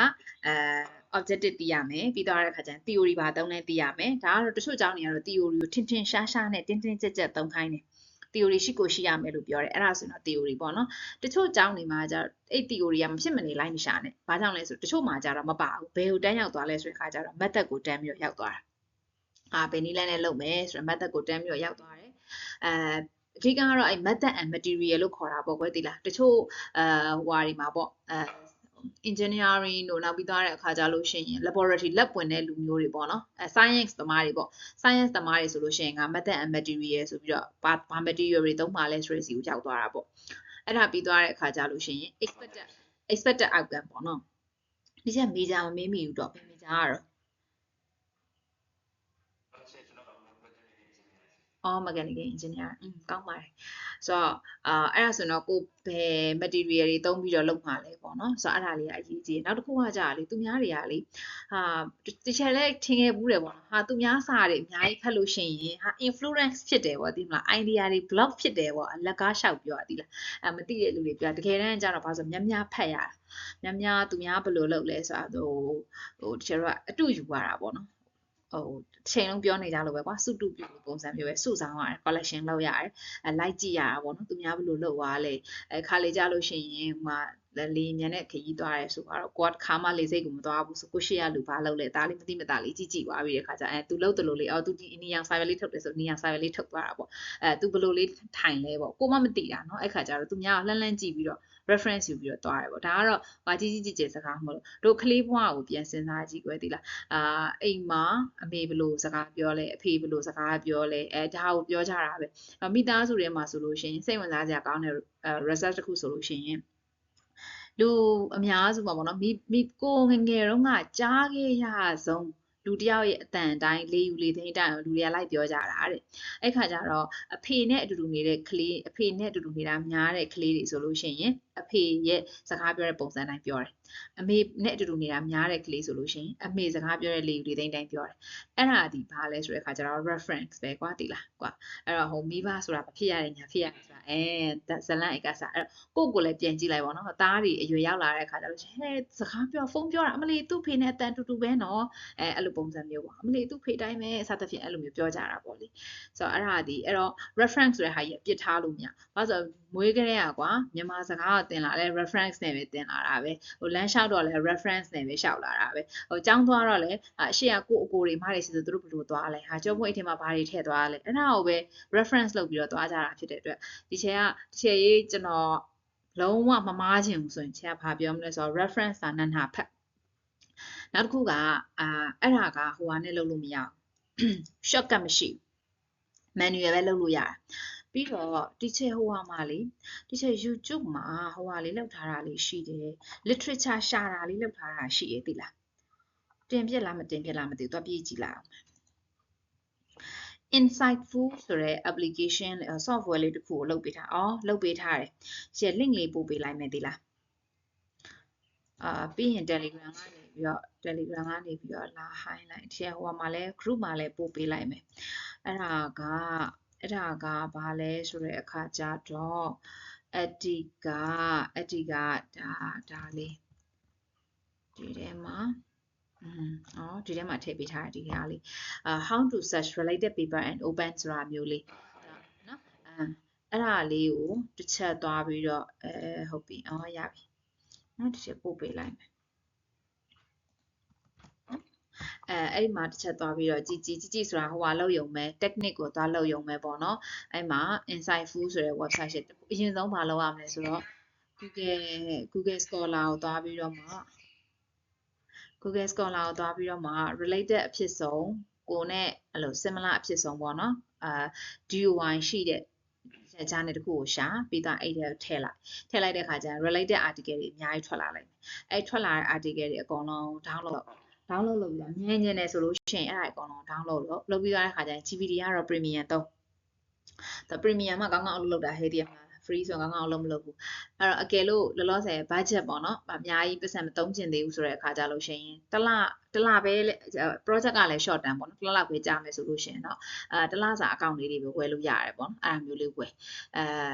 objective သိရမယ်ပြီးတော့တဲ့အခါကျရင် theory ဘာသုံးလဲသိရမယ်ဒါကတော့တချို့အကြောင်းတွေကတော့ theory ကိုထင်ထင်ရှားရှားနဲ့တင်းတင်းကြပ်ကြပ်သုံးခိုင်းတယ်theory ရှိကိုရှိရမယ်လို့ပြောတယ်အဲ့ဒါဆိုတော့ theory ပေါ့နော်တချို့အကြောင်းတွေမှာကျတော့အဲ့ theory ကမဖြစ်မနေလိုက်မရှာနဲ့ဘာကြောင့်လဲဆိုတချို့မှာကျတော့မပါဘူးဘယ်ကိုတန်းရောက်သွားလဲဆိုတဲ့ခါကျတော့ method ကိုတန်းပြီးတော့ရောက်သွားတာဘယ်နည်းလမ်းနဲ့လုပ်မယ်ဆိုတော့ method ကိုတန်းပြီးတော့ရောက်သွားတယ်အဓိကကတော့အဲ့ method and material လို့ခေါ်တာပေါ့ကွယ်သိလားတချို့ဟိုဟာတွေမှာပေါ့engineering တို့နောက်ပြီးသွားတဲ့အခါကျလို့ရှိရင် laboratory lab ဝင်တဲ့လူမျိုးတွေပေါ့နော်science သမားတွေပေါ့ science သမားတွေဆိုလို့ရှိရင်က method and material ဆိုပြီးတော့ဘာ material တွေသုံးပါလဲဆိုတဲ့စီကိုရောက်သွားတာပေါ့အဲ့ဒါပြီးသွားတဲ့အခါကျလို့ရှိရင် expected outcome ပေါ့နော်ဒီချက် major မမေးမိဘူးတော့ major ကတော့mechanical engineer ကောင်းပါတယ် ဆိုတော့အဲ့ဒါဆိုတော့ကိုဘယ် material တွေသုံးပြီးတော့လုပ်မှာလဲပေါ့နော်ဆိုတော့အဲ့ဒါလေးကအရေးကြီးတယ်နောက်တစ်ခုကကြာလေသူများတွေကလေတချို့လဲထင်ခဲ့ဘူးတယ်ပေါ့နော်ဟာသူများစာတွေအများကြီးဖတ်လို့ရှိရင်ဟာ influence ဖြစ်တယ်ပေါ့ဒီမလား idea တွေ block ဖြစ်တယ်ပေါ့အလကားလျှောက်ပြောတာဒီလားမသိတဲ့လူတွေပြောတကယ်တမ်းကျတော့ဘာလို့ဆိုများဖတ်ရတာများသူများဘယ်လိုလုပ်လဲဆိုတာတချို့ကအတူယူရတာပေါ့နော်ချိန်လုံးပြောနေကြလို့ပဲကွာစုတုပြုလို့ပုံစံမျိုးပဲစုဆောင်ရတယ် collection လုပ်ရတယ်လိုက်ကြည့်ရတာပေါ့နော်သူများဘယ်လိုလုပ်သွားလဲခါလေကြလို့ရှိရင်ဟိုမှာလေညံနဲ့ခရီးသွားရဲဆိုတော့ကိုကခါမှလေစိတ်ကိုမသွားဘူးဆိုကိုရှိရလူဘာလုပ်လဲဒါလေးမသိမသာလေးကြည့်ကြည့်သွားပြီးတဲ့ခါကျသူလုပ်တယ်လို့လေသူဒီနီယောင်ဆိုင်ပဲလေးထုတ်တယ်ဆိုနီယောင်ဆိုင်ပဲလေးထုတ်သွားတာပေါ့သူဘယ်လိုလေးထိုင်လဲပေါ့ကိုမမသိတာเนาะအဲ့ခါကျတော့သူများလှမ်းကြည့်ပြီးတော့ reference ယူပြီးတော့သွားတယ်ပေါ့ဒါကတော့ဟာကြီးစကားမဟုတ်လို့တို့ကလေးဘဝကိုပြန်စဉ်းစားကြည့်ကွယ်ဒီလားအိမ်မှာအမေဘယ်လိုစကားပြောလဲအဖေဘယ်လိုစကားပြောလဲဒါကိုပြောကြတာပဲမိသားစုထဲမှာဆိုလို့ရှိရင်စိတ်ဝင်စားစရာကောင်းတဲ့ research တစ်ခုဆိုလို့ရှိရင်လူအများစုပါပေါ့နော်မိကိုငငယ်တုန်းကကြားခဲ့ရဆုံးလူတယောက်ရဲ့အတန်တိုင်းလေးယူလေးသိန်းတိုင်းလူတွေကလိုက်ပြောကြတာတဲ့အဲ့ခါကျတော့အဖေနဲ့အတူတူနေတဲ့ကလေးအဖေနဲ့အတူတူနေတာများတဲ့ကလေးတွေဆိုလို့ရှိရင်အဖေရဲ့စကားပြောတဲ့ပုံစံတိုင်းပြောတယ်အမေနဲ့အတူတူနေတာများတဲ့ကလေးဆိုလို့ရှိရင်အမေစကားပြောတဲ့လေးယူလေးသိန်းတိုင်းပြောတယ်အဲ့ဒါဒီဘာလဲဆိုတဲ့ခါကျတော့ reference ပဲကွာတိလားကွာအဲ့တော့ဟိုမိဘဆိုတာမဖြစ်ရတယ်ညာဖြစ်ရတယ်ဆိုတာဇလန်အိတ်ကစားအဲ့တော့ကိုလည်းပြန်ကြည့်လိုက်ပါတော့သားတွေအရွယ်ရောက်လာတဲ့ခါကျတော့ဟဲ့စကားပြောဖုန်းပြောတာအမလီသူ့ဖေနဲ့အတန်တူတူပဲနော်အဲ့လိုပုံစံမျိုးပေါ့အမလီသူ့ဖေတိုင်းပဲစသဖြင့်အဲ့လိုမျိုးပြောကြတာပေါ့လေဆိုတော့အဲ့ဒါဒီအဲ့တော့ reference ဆိုတဲ့ဟာကြီးအပြစ်ထားလို့မရဘာလို့ဆိုမွေးကလေးอ่ะကွာမြန်မာစကားကိုသင်လာလဲ reference နဲ့ပဲသင်လာတာပဲဟိုလမ်းလျှောက်တော့လဲ reference နဲ့ပဲလျှောက်လာတာပဲဟိုចောင်းသွားတော့လဲအရှိကကိုအကိုတွေမတွေစီဆိုသူတို့ဘယ်လိုသွားလဲဟာကျောင်းမွေးအထင်မှာဘာတွေထည့်သွားလဲအဲ့ဒါကိုပဲ reference လုပ်ပြီးတော့သွားကြတာဖြစ်တဲ့အတွက်ဒီချေရေးကျွန်တော်လုံးဝမမားချင်ဘူးဆိုရင်ချေကဘာပြောမလဲဆိုတော့ reference စာနန်းဟာဖတ်နောက်တစ်ခုကအဲ့ဒါကဟိုဟာနဲ့လုပ်လို့မရဘူး shortcut မရှိဘူး manual ပဲလုပ်လို့ရတယ်ပြီးတော့ဒီချေဟိုဟာမှာလေဒီချေ YouTube မှာဟိုဟာလေးလောက်ထားတာလေးရှိတယ် literature ရှာတာလေးလောက်ထားတာရှိရသိလားတင်ပြလားမတင်ပြလားမသိဘူးသွားပြေးကြည့်လိုက်အောင် Insightful ဆိုတဲ့ application software လေးတစ်ခုကိုလုပ်ပေးထားလုပ်ပေးထားတယ်ရှယ် link လေးပို့ပေးလိုက်မယ်သိလားပြီးရင် Telegram ကနေပြီးတော့ Telegram ကနေပြီးတော့လာ high လိုက်ရှယ်ဟိုမှာလဲ group မှာလဲပို့ပေးလိုက်မယ်အဲ့ဒါကဘာလဲဆိုတဲ့အခါကျတော့အတိကဒါလေးဒီထဲမှာဒီထဲမှာထည့်ပေးထားတယ်ဒီဟာလေး how to search related paper and open ဆိုတာမျိုးလေးနော်အဲ့ဒါလေးကိုတစ်ချက်သွားပြီးတော့ဟုတ်ပြီရပြီနော်တစ်ချက်ပို့ပေးလိုက်မယ်အဲ့ဒီမှာတစ်ချက်သွားပြီးတော့ကြည့်ဆိုတာဟိုဟာလောက်ယုံမဲ့ technique ကိုသွားလောက်ယုံမဲ့ပေါ့နော်အဲ့မှာ Insightful ဆိုတဲ့ website ရှိအရင်ဆုံးမလုပ်ရမလဲဆိုတော့ Google Scholar ကိုသွားပြီးတော့မှ Google Scholar ကိုသွားပြီးတော့မှ related အဖြစ်ဆုံးကိုနဲ့အဲ့လို similar အဖြစ်ဆုံးပေါ့နော်DOI ရှိတဲ့ဂျာနယ်တစ်ခုကိုရှာပြီးတော့အဲ့ထဲထည့်လိုက်တဲ့အခါကျရင် related article တွေအများကြီးထွက်လာလိုက်မယ်အဲ့ထွက်လာတဲ့ article တွေအကုန်လုံး download လုပ်ပြီးတော့မြင်နေတယ်ဆိုလို့ရှိရင်အဲ့ဒါအကုန်လုံး download လုပ်ပြီးသွားတဲ့အခါကျရင် GPT ကတော့ premium သုံးဒါ premium မှာကောင်းကောင်းအလုပ်လုပ်တာဟဲ့ဒီမှာ free ဆိုတော့ကောင်းကောင်းအလုပ်မလုပ်ဘူးအဲ့တော့အကယ်လို့လောလောဆယ် budget ပေါ့နော်အများကြီးပတ်စံမသုံးချင်သေးဘူးဆိုတဲ့အခါကျလို့ရှိရင်တစ်လပဲ project ကလည်း short term ပေါ့နော်တစ်လပဲကြာမယ်ဆိုလို့ရှိရင်တော့တစ်လစာအကောင့်လေးတွေပဲဝယ်လို့ရတယ်ပေါ့နော်အဲ့ဒါမျိုးလေးဝယ်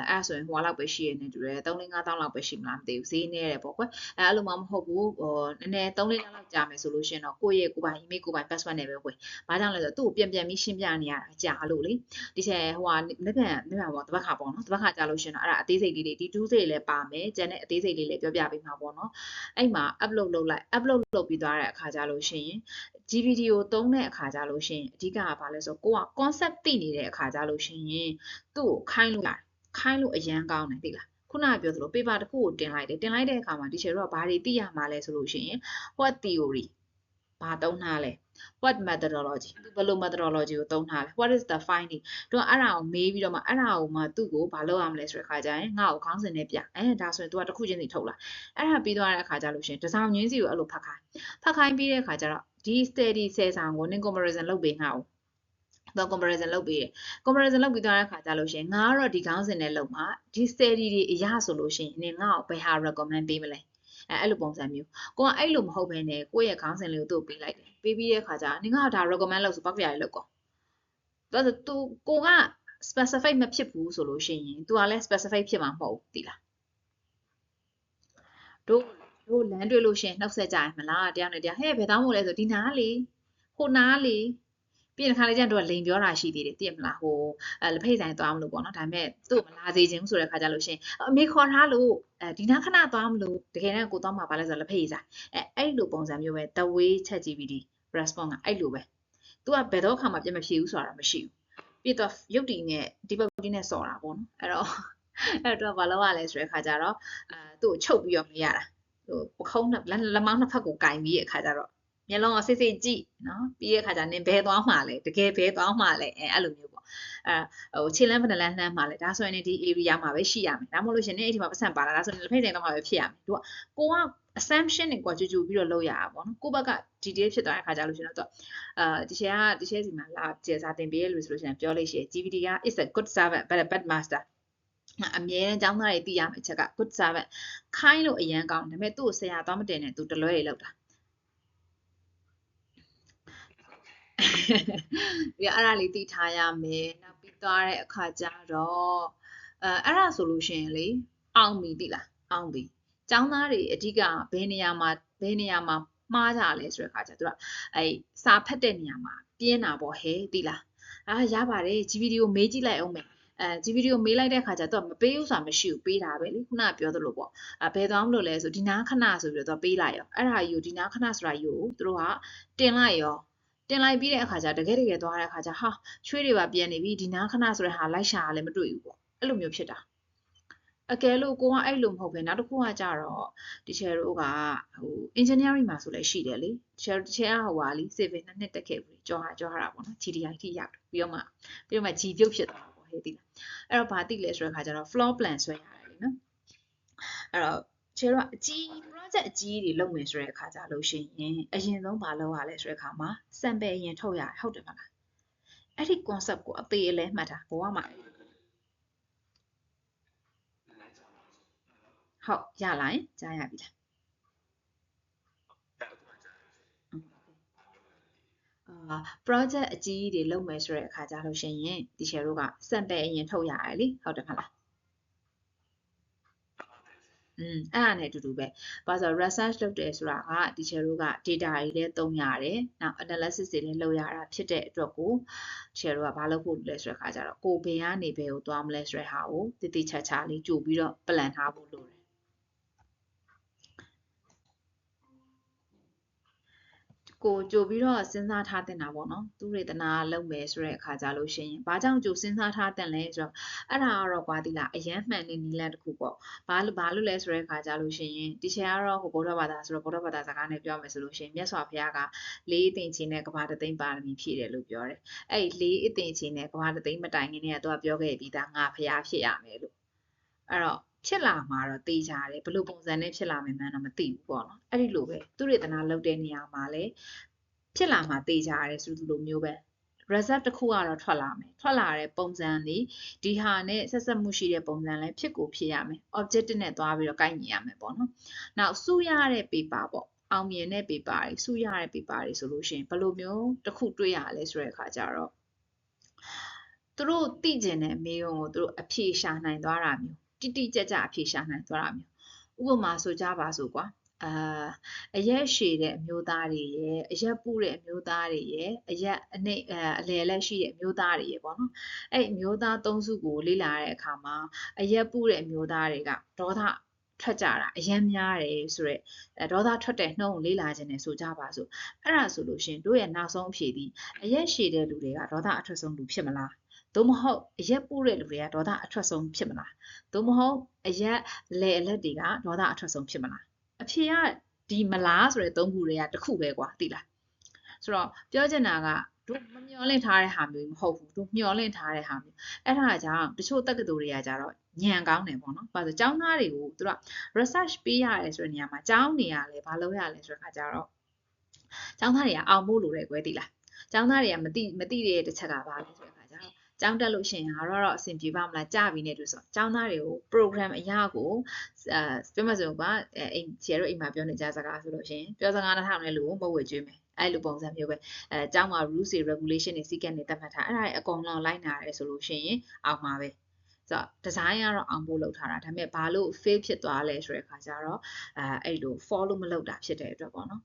အဲ့ဆိုရင်ဟိုလောက်ပဲရှိရနေတူတယ်3-5,000လောက်ပဲရှိမလားမသိဘူးဈေးနည်းတယ်ပေါ့ကွယ်အဲ့လိုမှမဟုတ်ဘူးဟိုနည်းနည်း3-4လလောက်ကြာမယ်ဆိုလို့ရှိရင်တော့ကိုယ့်ရဲ့ကိုယ်ပိုင် email ကိုယ်ပိုင် password နဲ့ပဲဝယ်ဘာကြောင့်လဲဆိုတော့သူ့ကိုပြန်ပြီးရှင်းပြနေရတာကြာလို့လေဒီချက်ဟိုဟာလက်ပြန်ပေါ့တပတ်ခါပေါ့နော်တပတ်ခါကြာလို့ရှိရင်တော့အဲ့ဒါအသေးစိတ်လေးတွေဒီ2စိတ်လည်းပါမယ်ကျန်တဲ့အသေးစိတ်လေးလည်းပြောပြပေးမှာပေါ့နော်အဲ့မှာ upload လုပ်ပြီးသွားတဲ့အခါကြာလို့ရှိရင် GPT ကိုသုံးတဲ့အခါကြာလို့ရှိရင်အဓိကကဘာလဲဆိုကိုက concept သိနေတဲ့အခါကြာလို့ရှိရင်သူ့ကိုခိုင်းလို့အရန်ကောင်းတယ်သိလားခုနကပြောသလို paper တစ်ခုကိုတင်လိုက်တဲ့အခါမှာ teacher တို့ကဘာတွေသိရမှာလဲဆိုလို့ရှိရင် what theory ဘာသုံးထားလဲ what methodology သူဘယ်လို methodology ကိုသုံးထားလဲ what is the finding တို့အဲ့ဒါကိုမေးပြီးတော့မှအဲ့ဒါကိုမှသူ့ကိုဘာလုပ်ရမလဲဆိုတဲ့အခါကျရင်ငါ့ကိုခေါင်းစဉ်နဲ့ပြဒါဆိုရင် तू ကတစ်ခုချင်းစီထုတ်လာအဲ့ဒါပြီးသွားတဲ့အခါကျလို့ရှိရင်တစ်စောင်ချင်းစီကိုအဲ့လိုဖတ်ခိုင်းပြီးတဲ့အခါကျတော့ဒီ study 10 ဆောင်ကို comparison လုပ်ပေးငါ့ကို တော့ comparison လုပ်ပြီး comparison လုပ်ပြီးသွားတဲ့ခါကြလို့ရှိရင်ငါကတော့ဒီခေါင်းစဉ်နဲ့လုပ်မှာဒီ study တွေအရဆိုလို့ရှိရင်နင်ငါ့ကိုဘယ်ဟာ recommend ပေးမလဲအဲ့လိုပုံစံမျိုးကိုကအဲ့လိုမဟုတ်ဘဲနဲ့ကိုယ့်ရဲ့ခေါင်းစဉ်လေးကိုသူ့ပေးလိုက်တယ်ပေးပြီးတဲ့ခါကျနင်ကဒါ recommend လုပ်ဆိုပောက်ပြရလုပ်ကောဒါဆို तू ကိုက specific မဖြစ်ဘူးဆိုလို့ရှိရင် तू ကလည်း specific ဖြစ်မှာမဟုတ်ဘူးသိလားတို့လမ်းတွေ့လို့ရှိရင်နှုတ်ဆက်ကြရမလားတရားနဲ့တရားဟဲ့ဘယ်တောင်းမို့လဲဆိုဒီနားလေဟိုနားလေပြီးတဲ့ခါလေးကျရင်တို့ကလိန်ပြောတာရှိသေးတယ်သိရမလားဟိုလက်ဖိတ်ဆိုင်သွားမလို့ပေါ့နော်ဒါပေမဲ့သူ့မလာသေးခြင်းဆိုတဲ့ခါကျလို့ရှိရင်အမေခေါ်ထားလို့ဒီနားခဏသွားမလို့တကယ်တမ်းကိုသွားမှာပါလဲဆိုတော့လက်ဖိတ်ဆိုင်အဲ့လိုပုံစံမျိုးပဲ the way ChatGPT response ကအဲ့လိုပဲသူကဘယ်တော့ခါမှပြတ်မဖြစ်ဘူးဆိုတာမရှိဘူးပြီးတော့ရုပ်တည်နဲ့ဒီပုတ်တီးနဲ့စော်တာပေါ့နော်အဲ့တော့ဘာလို့ရလဲဆိုတဲ့ခါကျတော့သူ့ကိုချုပ်ပြီးတော့မရတာဟိုပခုံးလက်မောင်းနှစ်ဖက်ကိုကင်ပြီးတဲ့ခါကျတော့မျက်လုံးကစစ်ကြည့်နော်ပြီးတဲ့ခါကျနင်ဘဲသွားမှလဲတကယ်ဘဲသွားမှလဲအဲ့လိုမျိုးပေါ့ဟိုခြေလမ်းဖက်လမ်းလှမ်းမှလဲဒါဆိုရင်ဒီ area မှာပဲရှိရမယ်ဒါမှမဟုတ်လို့ရှင်နေအဲ့ဒီမှာပတ်စံပါလာဒါဆိုရင်လက်ဖိတ်ဆိုင်တော့မှာပဲဖြစ်ရမယ်တို့ကကိုက assumption တွေကကြူပြီးတော့လုပ်ရတာပေါ့နော်ကိုဘက်က detail ဖြစ်သွားတဲ့ခါကျလို့ရှင်တော့ဒီရှယ်စီမှာလာကျေစာတင်ပေးရလို့ဆိုလို့ရှင်ပြောလို့ရှိရင် GPT က is a good servant but a bad master အမြဲတမ်းကျောင်းသားတွေသိရမယ့်အချက်က good servant ခိုင်းလို့အရန်ကောင်းဒါပေမဲ့သူ့ကိုဆရာသွားမတင်နဲ့သူတလွဲတွေလောက်တာဒီအဲ့ဒါလေးသိထားရမယ်နောက်ပြီးသွားတဲ့အခါကျတော့အဲ့ဒါဆိုလို့ရှိရင်လေအောင်ပြီသိလားအောင်ပြီကျောင်းသားတွေအဓိကဘယ်နေရာမှာမှားကြလဲဆိုတဲ့အခါကျသူကအဲ့စာဖတ်တဲ့နေရာမှာပြင်းတာပေါ့ဟဲ့သိလားရပါတယ် GPT ကိုမေးကြည့်လိုက်အောင်မယ်GPT ကိုမေးလိုက်တဲ့ခါကျတော့မပေးဘူးဆိုတာမရှိဘူးပေးတာပဲလေခုနကပြောသလိုပေါ့ဘယ်သွားမလို့လဲဆိုဒီနားခဏဆိုပြီးတော့ပေးလိုက်ရောအဲ့ဒါကြီးကိုဒီနားခဏဆိုတာကြီးကိုသူတို့ကတင်လိုက်ရောတင်လိုက်ပြီးတဲ့အခါကျတကယ်သွားတဲ့အခါကျဟာချွေးတွေပါပြန်နေပြီဒီနားခဏဆိုတဲ့ဟာလိုက်ရှာလည်းမတွေ့ဘူးပေါ့အဲ့လိုမျိုးဖြစ်တာအကယ်လို့ကိုကအဲ့လိုမဟုတ်ပဲနောက်တစ်ခုကကြတော့ဒီချယ်တို့ကဟို engineering မှာဆိုလည်းရှိတယ်လေချယ်ကဟိုပါလी civil နှစ်တက်ခဲ့ပြီကြောဟာတာပေါ့နော် GDI ထိရောက်ပြီးတော့မှ G ပြုတ်ဖြစ်သွားတာပေါ့ဟဲ့သိလားအဲ့တော့ဘာသိလဲဆိုတဲ့ခါကျတော့ floor plan ဆွဲရတယ်လေနော်အဲ့တော့ချယ်တို့ကအကြီး project အကြီးတွေလုပ်မယ်ဆိုတဲ့အခါကျလို့ရှိရင်အရင်ဆုံးဘာလုပ်ရလဲဆိုတဲ့အခါမှာ sample အရင်ထုတ်ရတယ်ဟုတ်တယ်မလားအဲ့ဒီ concept ကိုအသေးအလဲမှတ်တာဘဝမှာဟုတ်ရလာရင်ကြားရပြီလားproject အကြီးတွေလုပ်မယ်ဆိုတဲ့အခါကျလို့ရှိရင်ဒီချယ်တို့က sample အရင်ထုတ်ရတယ်လေဟုတ်တယ်မလားအဲ့ဒါနဲ့အတူတူပဲဘာလို့ဆို research လုပ်တယ်ဆိုတာကဒီချယ်တို့က data တွေလည်းသုံးရတယ်နောက် analysis တွေလည်းလုပ်ရတာဖြစ်တဲ့အတွက်ကိုချယ်တို့ကဘာလုပ်ဖို့လဲဆိုတဲ့အခါကျတော့ကိုဘယ်ကနေဘယ်ကိုသွားမလဲဆိုတဲ့ဟာကိုတည်တည်ချာချာလေးကြိုပြီးတော့ plan ထားဖို့လိုတယ်ကိုကြိုပြီးတော့စဉ်းစားထားတင်တာပေါ့နော်သူရေတနာလုပ်မယ်ဆိုတဲ့အခါကြလို့ရှိရင်ဘာကြောင့်ကြိုစဉ်းစားထားတင်လဲဆိုတော့အဲ့ဒါကတော့ကွာဒီလားအရန်မှန်တဲ့နီလန်တစ်ခုပေါ့ဘာလို့လဲဆိုတဲ့အခါကြလို့ရှိရင်ဒီချေကတော့ဟိုဗုဒ္ဓဘာသာဆိုတော့ဗုဒ္ဓဘာသာစကားနဲ့ပြောမယ်ဆိုလို့ရှိရင်မြတ်စွာဘုရားကလေးအသိချင်းနဲ့ကဘာတသိန်းပါရမီဖြည့်တယ်လို့ပြောတယ်အဲ့လေးအသိချင်းနဲ့ကဘာတသိန်းမတိုင်ခင်တည်းကသူကပြောခဲ့ပြီးသားငါဘုရားဖြစ်ရမယ်လို့အဲ့တော့ဖြစ်လာမှာတော့သိကြတယ်ဘလို့ပုံစံနဲ့ဖြစ်လာမယ်မှန်းတော့မသိဘူးပေါ့နော်အဲ့ဒီလိုပဲသူရေတနာလုပ်တဲ့နေရာမှာလဲဖြစ်လာမှာသိကြရတယ်ဆိုလိုမျိုးပဲ result တစ်ခုကတော့ထွက်လာမယ်ထွက်လာတဲ့ပုံစံလေးဒီဟာနဲ့ဆက်ဆက်မှုရှိတဲ့ပုံစံလည်းဖြစ်ကိုဖြစ်ရမယ် objective နဲ့သွားပြီးတော့ကိုက်ညီရမယ်ပေါ့နော်နောက်စုရတဲ့ paper ပေါ့အောင်မြင်တဲ့ paper တွေစုရတဲ့ paper တွေဆိုလို့ရှိရင်ဘယ်လိုမျိုးတစ်ခုတွေ့ရလဲဆိုတဲ့အခါကျတော့သူတို့သိကျင်တဲ့မေးခွန်းကိုသူတို့အဖြေရှာနိုင်သွားတာမျိုးတိတိကျကျအဖြေရှာနိုင်သွားတာမျိုးဥပမာဆိုကြပါစို့ကွာအရက်ရှည်တဲ့အမျိုးသားတွေရဲ့အရက်ပူတဲ့အမျိုးသားတွေရဲ့အရက်အလယ်လက်ရှိတဲ့အမျိုးသားတွေရဲ့ပေါ့နော်အဲ့အမျိုးသားသုံးစုကိုလေ့လာတဲ့အခါမှာအရက်ပူတဲ့အမျိုးသားတွေကဒေါသထွက်ကြတာအရင်များတယ်ဆိုရက်ဒေါသထွက်တဲ့နှုံးကိုလေ့လာခြင်းနဲ့ဆိုကြပါစို့အဲ့ဒါဆိုလို့ရှင်တို့ရဲ့နောက်ဆုံးအဖြေဒီအရက်ရှည်တဲ့လူတွေကဒေါသအထွက်ဆုံးလူဖြစ်မလားသို့မဟုတ်အရက်ပူတဲ့လူတွေကဒေါသအထွက်ဆုံးဖြစ်မလားသို့မဟုတ်အရက်လေအလက်တွေကဒေါသအထွက်ဆုံးဖြစ်မလားအဖြေကဒီမလားဆိုတဲ့သုံးခုတွေကတစ်ခုပဲကွာသိလားဆိုတော့ပြောချင်တာကတို့မမျောလင့်ထားတဲ့ဟာမျိုးမဟုတ်ဘူးတို့မျောလင့်ထားတဲ့ဟာမျိုးအဲ့ဒါကြောင့်တချို့တက္ကသိုလ်တွေကကြတော့ညံကောင်းတယ်ပေါ့နော်ဘာလို့ကျောင်းသားတွေကိုသူက research ပေးရတယ်ဆိုတဲ့နေရာမှာကျောင်းနေရလဲဘာလုပ်ရလဲဆိုတဲ့ခါကျတော့ကျောင်းသားတွေကအောင်ဖို့လိုတယ်ကွယ်သိလား ကျောင်းသားတွေကမသိတဲ့တစ်ချက်ကပါလဲဆိုတဲ့အခါကျတော့ကျောင်းတက်လို့ရှိရင်တော့အဆင်ပြေပါမလားကြာပြီနဲ့တူဆိုကျောင်းသားတွေကို program အရာကိုပြောမှဆိုကအိမ်ကျတော့အိမ်မှာပြောနေကြစကားဆိုလို့ရှိရင်ပြောစကားတစ်ထောင်နဲ့လူကိုမဟုတ်ဝေကျွေးမယ်အဲ့လိုပုံစံမျိုးပဲကျောင်းမှာ rules တွေ regulation တွေစီကံတွေသတ်မှတ်ထားအဲ့ဒါတွေအကုန်လုံးလိုက်နာရဲဆိုလို့ရှိရင်အောင်မှာပဲဆိုတော့ design ကတော့အောင်ဖို့လုပ်ထားတာဒါပေမဲ့ဘာလို့ fail ဖြစ်သွားလဲဆိုတဲ့အခါကျတော့အဲ့လို follow မလုပ်တာဖြစ်တဲ့အတွက်ပေါ့နော်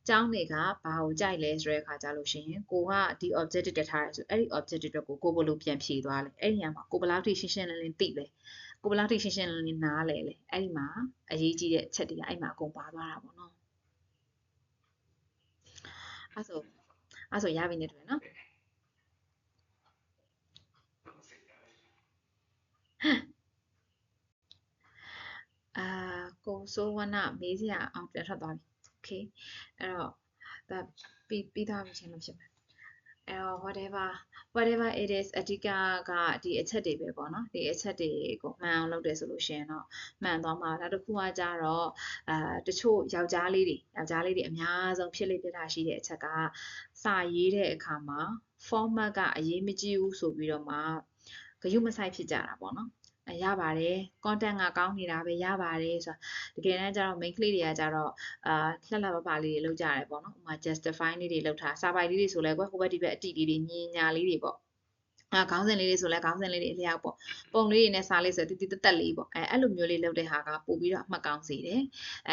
ကျောင်းတွေကဘာကိုကြိုက်လဲဆိုတဲ့အခါကျလို့ရှိရင်ကိုကဒီ objective တက်ထားရဲဆိုအဲ့ဒီ objective အတွက်ကိုဘယ်လိုပြန်ဖြေသွားလဲအဲ့ဒီညမှာကိုဘယ်လောက်ထိရှင်းရှင်းလင်းလင်းသိလဲကိုဘယ်လောက်ထိရှင်းရှင်းလင်းလင်းနားလဲလေအဲ့ဒီမှာအရေးကြီးတဲ့အချက်တွေကအဲ့မှာအကုန်ပါသွားတာပေါ့နော်အဲ့ဆိုရပြီနေတူနော်ကိုစိုးဝနမေးစရာအောင်ပြန်ထွက်သွားပြီ okay အဲ့တော့ဒါပြီးသွားပြီချင်းလို့ဖြစ်မယ်အဲ့တော့ whatever it is အဓိကကဒီအချက်တွေပဲပေါ့နော်ဒီအချက်တွေကိုမှန်အောင်လုပ်တယ်ဆိုလို့ရှိရင်တော့မှန်သွားမှာနောက်တစ်ခုကကြတော့တချို့ယောက်ျားလေးတွေအများဆုံးဖြစ်လေ့ဖြစ်တာရှိတဲ့အချက်ကစာရေးတဲ့အခါမှာ format ကအရေးမကြီးဘူးဆိုပြီးတော့မှဂရုမစိုက်ဖြစ်ကြတာပေါ့နော်ရပါတယ် content ကကောင်းနေတာပဲရပါတယ်ဆိုတော့တကယ်တမ်းကျတော့ main ကလေးတွေကကျတော့လှလှပပလေးတွေလုပ်ကြရတယ်ပေါ့နော်ဥပမာ justify လေးတွေလုပ်ထားစာပိုက်လေးတွေဆိုလဲကွယ်ဟိုဘက်ဒီဘက်အတိလေးတွေညင်ညာလေးတွေပေါ့ခေါင်းစဉ်လေးတွေဆိုလဲခေါင်းစဉ်လေးတွေအလျောက်ပေါ့ပုံလေးတွေနဲ့စာလေးဆိုတိတိတက်တက်လေးပေါ့အဲ့လိုမျိုးလေးလုပ်တဲ့ဟာကပို့ပြီးတော့အမှတ်ကောင်းစေတယ်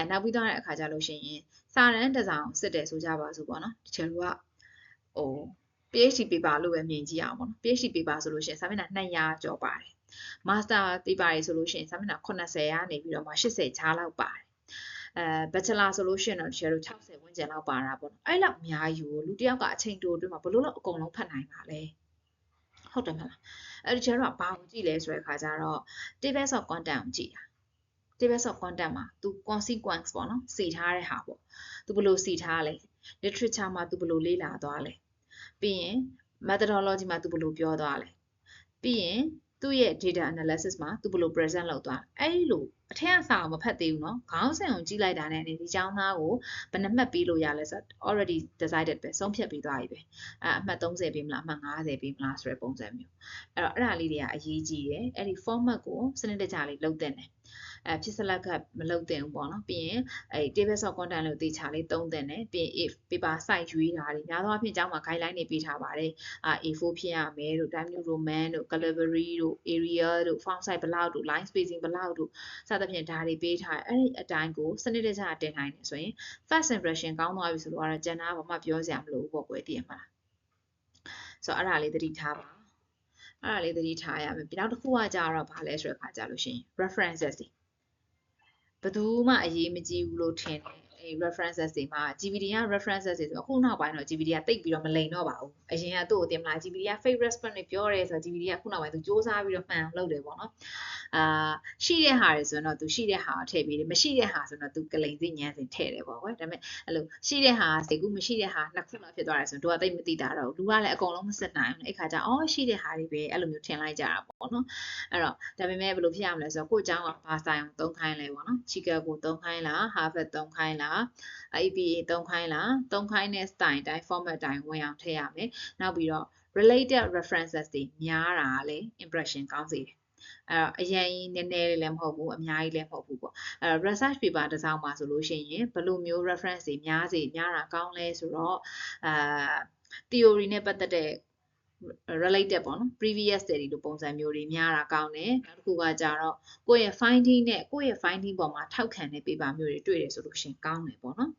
နောက်ပြီးတော့တဲ့အခါကျလို့ရှိရင်စာရန်တစ်စောင်စစ်တယ်ဆိုကြပါစို့ပေါ့နော်တချို့ကPhD paper လို့ပဲမြင်ကြည့်အောင်ပေါ့နော် PhD paper ဆိုလို့ရှိရင်စာမျက်နှာ200ကျော်ပါတယ် master paper တွေဆိုလို့ရှိရင်စာမျက်နှာ80ကနေပြီးတော့မှ80ချားလောက်ပါတယ်bachelor ဆိုလို့ရှိရင်တော့တချို့60ဝန်းကျင်လောက်ပါတာပေါ့နော်အဲ့လောက်အများကြီးကိုလူတစ်ယောက်ကအချိန်တိုအတွင်းမှာဘလို့လို့အကုန်လုံးဖတ်နိုင်ပါလဲဟုတ်တယ်မလားအဲ့ဒီကျတော့ဘာကိုကြည့်လဲဆိုတဲ့အခါကျတော့ tables of content ကိုကြည့်တာ tables of content မှာ तू consequence ပေါ့နော်စီထားတဲ့ဟာပေါ့ तू ဘယ်လိုစီထားလဲ literature မှာ तू ဘယ်လိုလေ့လာသွားလဲပြီးရင် methodology မှာ तू ဘယ်လိုပြောသွားလဲပြီးရင်သူ့ရဲ့ data analysis မှာ तू ဘယ်လို present လုပ်သွားအဲ့လိုအထက်အစာကိုမဖတ်သေးဘူးเนาะခေါင်းစဉ်ကိုကြည့်လိုက်တာနဲ့ဒီကျောင်းသားကိုဘယ်နှမှတ်ပေးလို့ရလဲဆိုတော့ already decided ပဲဆုံးဖြတ်ပြီးသွားပြီပဲအမှတ်30ပေးမလားအမှတ်50ပေးမလားဆိုတဲ့ပုံစံမျိုးအဲ့တော့အဲ့ဒါလေးတွေကအရေးကြီးတယ်အဲ့ဒီ format ကိုစနစ်တကျလေးလုပ်တင်တယ်ဖြစ်စလက်ကမလုပ်တင်ဘူးပေါ့နော်ပြီးရင်အဲ့ tables of content လို့တေချာလေးသုံးတင်တယ်ပြီးရင် if paper site ရွေးတာတွေများသောအားဖြင့်ကျောင်းမှာ guideline တွေပေးထားပါတယ်A4 ဖြစ်ရမယ်တို့ Time New Roman တို့ Calibri တို့ Area တို့ font size ဘယ်လောက်တို့ line spacing ဘယ်လောက်တို့စသဖြင့်ဒါတွေပေးထားအဲ့ဒီအတိုင်းကိုစနစ်တကျတင်နိုင်တယ်ဆိုရင် first impression ကောင်းသွားပြီဆိုတော့ကျန်တာဘာမှပြောစရာမလိုဘူးပေါ့ကွယ်တည်ရမှာဆိုတော့အဲ့ဒါလေးသတိထားပါအဲ့ဒါလေးသတိထားရမယ်နောက်တစ်ခုကကြတော့ဗာလဲဆိုတဲ့အခါကြလို့ရှိရင် references တွေဘယ်သူမှအရေးမကြီးဘူးလို့ထင်တယ်အဲ့ references တွေမှာ GPD က references တွေဆိုတော့အခုနောက်ပိုင်းတော့ GPD ကတိတ်ပြီးတော့မလိမ်တော့ပါဘူးအရင်ကသူ့ကိုတင်မလား GPD က fake response တွေပြောရဲဆိုတော့ GPD ကအခုနောက်ပိုင်းသူစ조사ပြီးတော့မှန်အောင်လုပ်တယ်ပေါ့နော်ရှိတဲ့ဟာတွေဆိုရင်တော့သူရှိတဲ့ဟာကိုထည့်ပေးတယ်မရှိတဲ့ဟာဆိုတော့သူကလိန်စိညံစိထည့်တယ်ပေါ့ကွယ်ဒါပေမဲ့အဲ့လိုရှိတဲ့ဟာစိတ်ကူးမရှိတဲ့ဟာနှစ်ခုလောက်ဖြစ်သွားတယ်ဆိုရင်တို့ကတိတ်မသိတာတော့လူကလည်းအကုန်လုံးမစစ်နိုင်ဘူးအဲ့ခါကျရှိတဲ့ဟာတွေပဲအဲ့လိုမျိုးထင်လိုက်ကြတာပေါ့နော်အဲ့တော့ဒါပေမဲ့ဘယ်လိုဖြစ်ရမလဲဆိုတော့ကိုယ့်အကြောင်းကဘာဆိုင်အောင်သုံးခိုင်းလဲပေါ့နော် Chicago သုံးခိုင်းလား Harvard သုံးခိုင်းလား APA သုံးခိုင်းလားသုံးခိုင်းတဲ့ style တိုင်း format တိုင်းဝင်အောင်ထည့်ရမယ်နောက်ပြီးတော့ related references တွေများတာလေ impression ကောင်းစေတယ်အဲ့တော့အရင်နည်းနည်းလေးလည်းမဟုတ်ဘူးအများကြီးလည်းမဟုတ်ဘူးပေါ့အဲ့တော့ research paper တစ်စောင်မှာဆိုလို့ရှိရင်ဘယ်လိုမျိုး reference တွေများတာကောင်းလဲဆိုတော့theory နဲ့ပတ်သက်တဲ့ related ပေါ့နော် previous study လိုပုံစံမျိုးတွေများတာကောင်းတယ်နောက်တစ်ခုကကြတော့ကိုယ့်ရဲ့ finding နဲ့ကိုယ့်ရဲ့ finding ပေါ်မှာထောက်ခံတဲ့ paper မျိုးတွေတွေ့တယ်ဆိုလို့ရှိရင်ကောင်းတယ်ပေါ့နော်